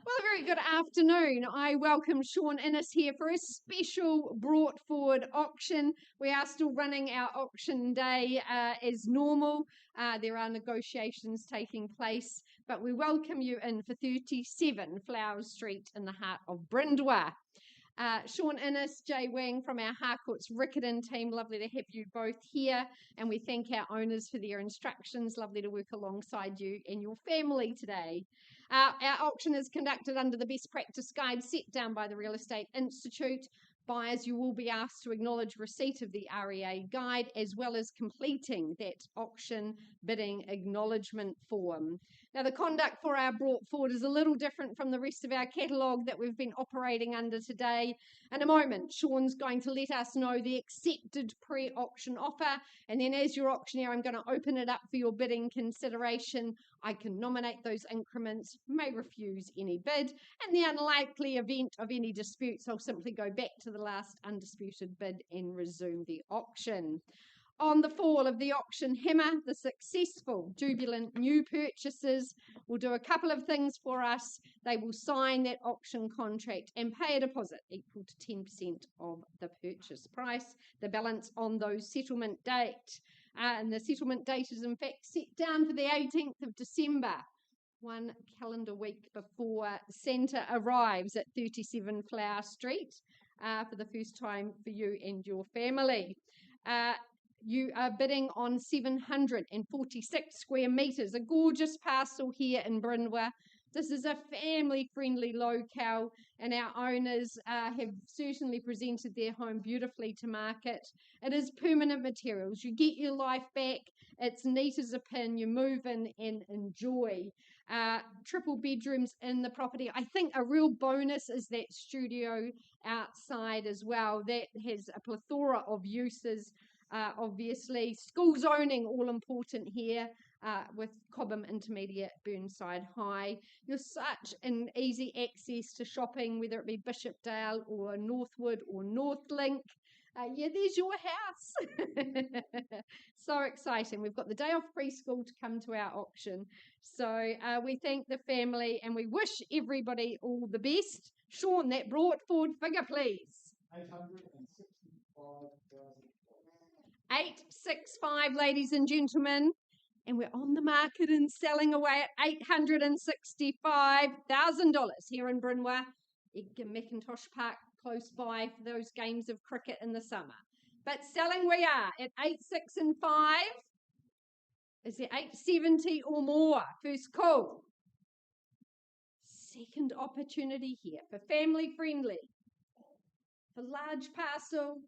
Well, a very good afternoon. I welcome Sean Innes here for a special brought forward auction. We are still running our auction day as normal. There are negotiations taking place, but we welcome you in for 37 Flowers Street in the heart of Brindwa. Sean Innes, Jay Wang from our Harcourts Riccarton team, lovely to have you both here, and we thank our owners for their instructions. Lovely to work alongside you and your family today. Our auction is conducted under the best practice guide set down by the Real Estate Institute. Buyers, you will be asked to acknowledge receipt of the REA guide as well as completing that auction bidding acknowledgement form. Now, the conduct for our brought forward is a little different from the rest of our catalogue that we've been operating under today. In a moment, Sean's going to let us know the accepted pre-auction offer, and then as your auctioneer, I'm going to open it up for your bidding consideration. I can nominate those increments, may refuse any bid. In the unlikely event of any disputes, I'll simply go back to the last undisputed bid and resume the auction. On the fall of the auction hammer, the successful jubilant new purchasers will do a couple of things for us. They will sign that auction contract and pay a deposit equal to 10% of the purchase price, the balance on those settlement date. And the settlement date is in fact set down for the 18th of December, one calendar week before Santa arrives at 37 Flower Street for the first time for you and your family. You are bidding on 746 square metres, a gorgeous parcel here in Brindwa. This is a family-friendly locale, and our owners have certainly presented their home beautifully to market. It is permanent materials. You get your life back. It's neat as a pin. You move in and enjoy. Triple bedrooms in the property. I think a real bonus is that studio outside as well. That has a plethora of uses. Obviously, school zoning, all important here, with Cobham Intermediate, Burnside High. You're such an easy access to shopping, whether it be Bishopdale or Northwood or Northlink. Yeah, there's your house. So exciting. We've got the day off preschool to come to our auction. So we thank the family and we wish everybody all the best. Sean, that brought forward figure, please. 865, ladies and gentlemen, and we're on the market and selling away at $865,000 here in Brindwa, Edgar McIntosh Park, close by for those games of cricket in the summer. But selling we are at 865. Is there 870 or more? First call. Second opportunity here for family friendly, for large parcel.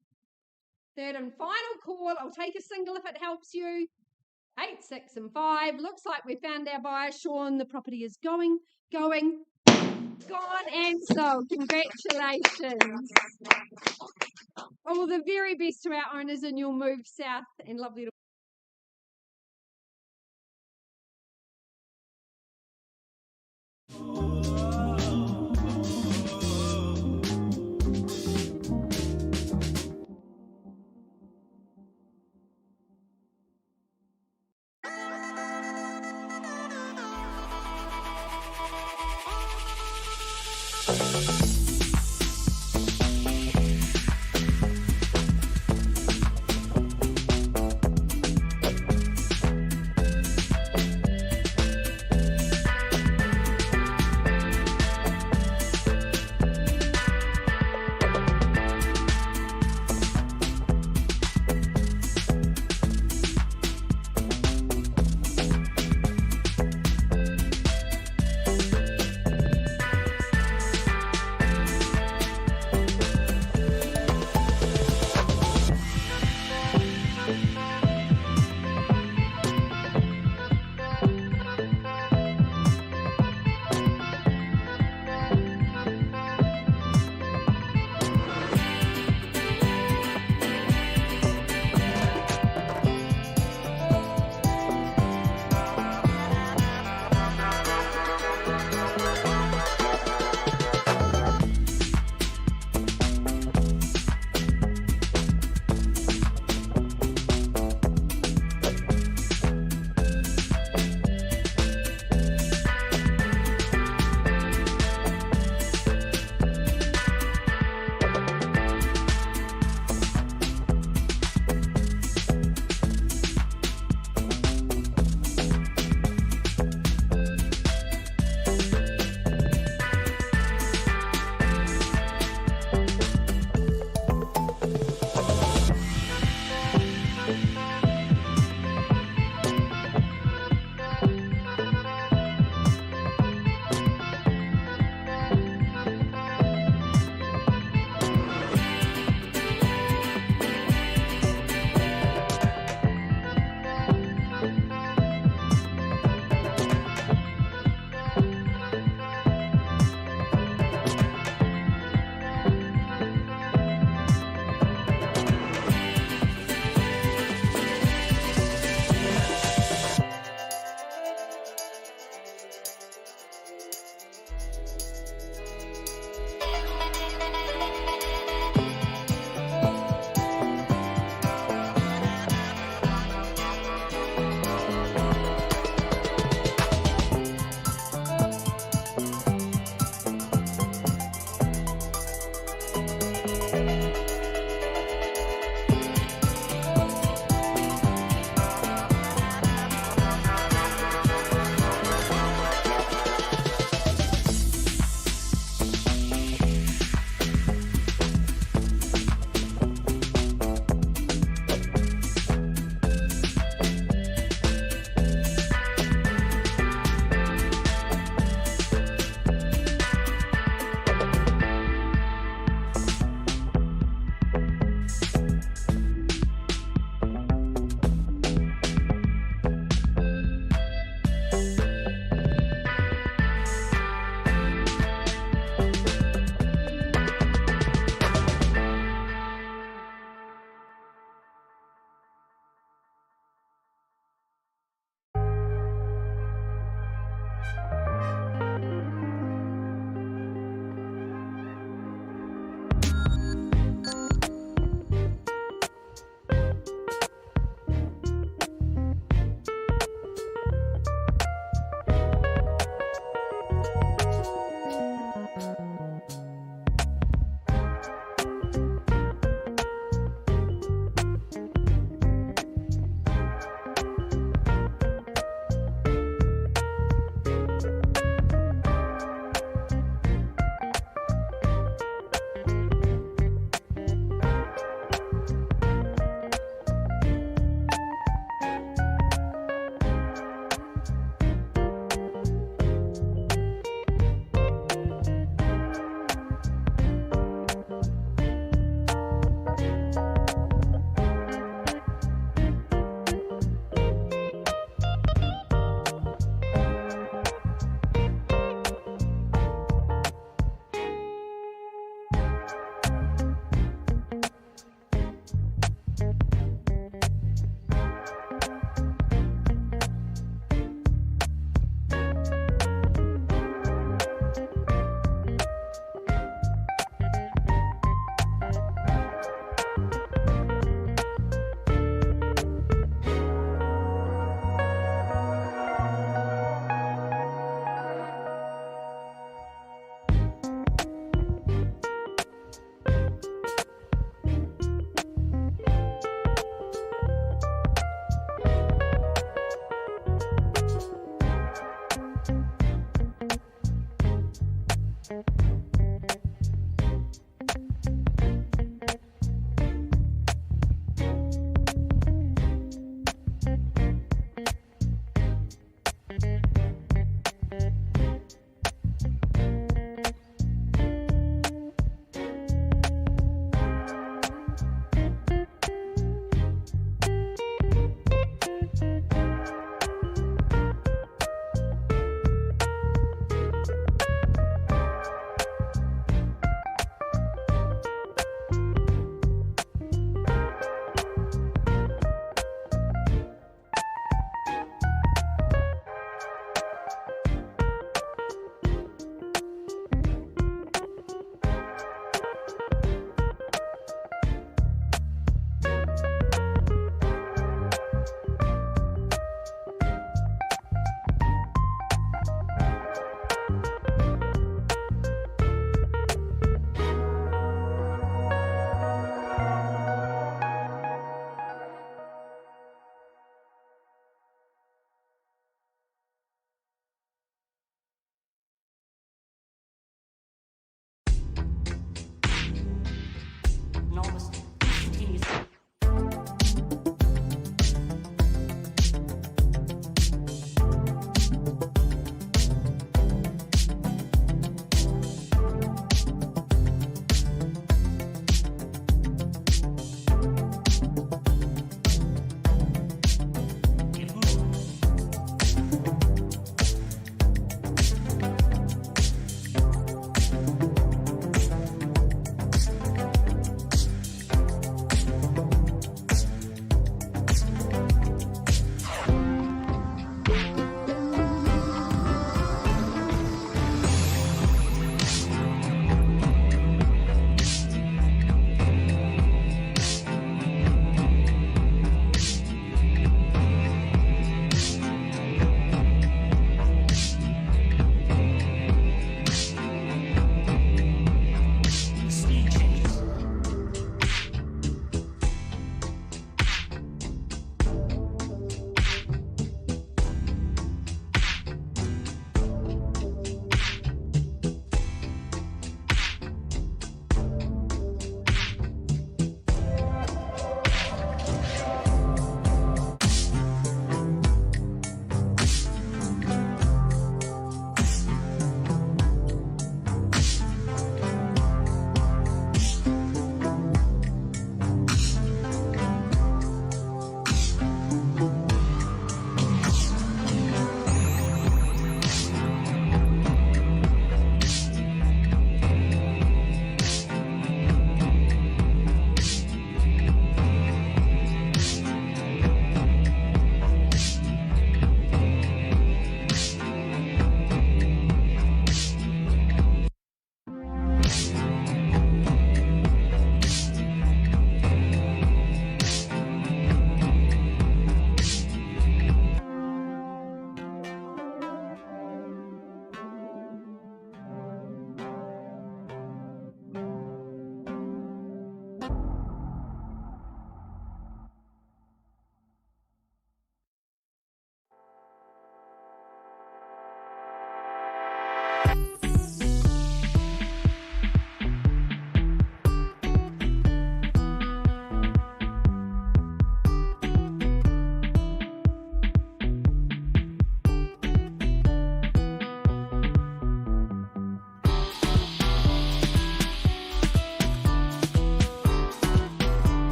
Third and final call. I'll take a single if it helps you. 8, 6 and 5. Looks like we found our buyer, Sean. The property is gone and sold. Congratulations. All the very best to our owners in your move south, and lovely to Thank you.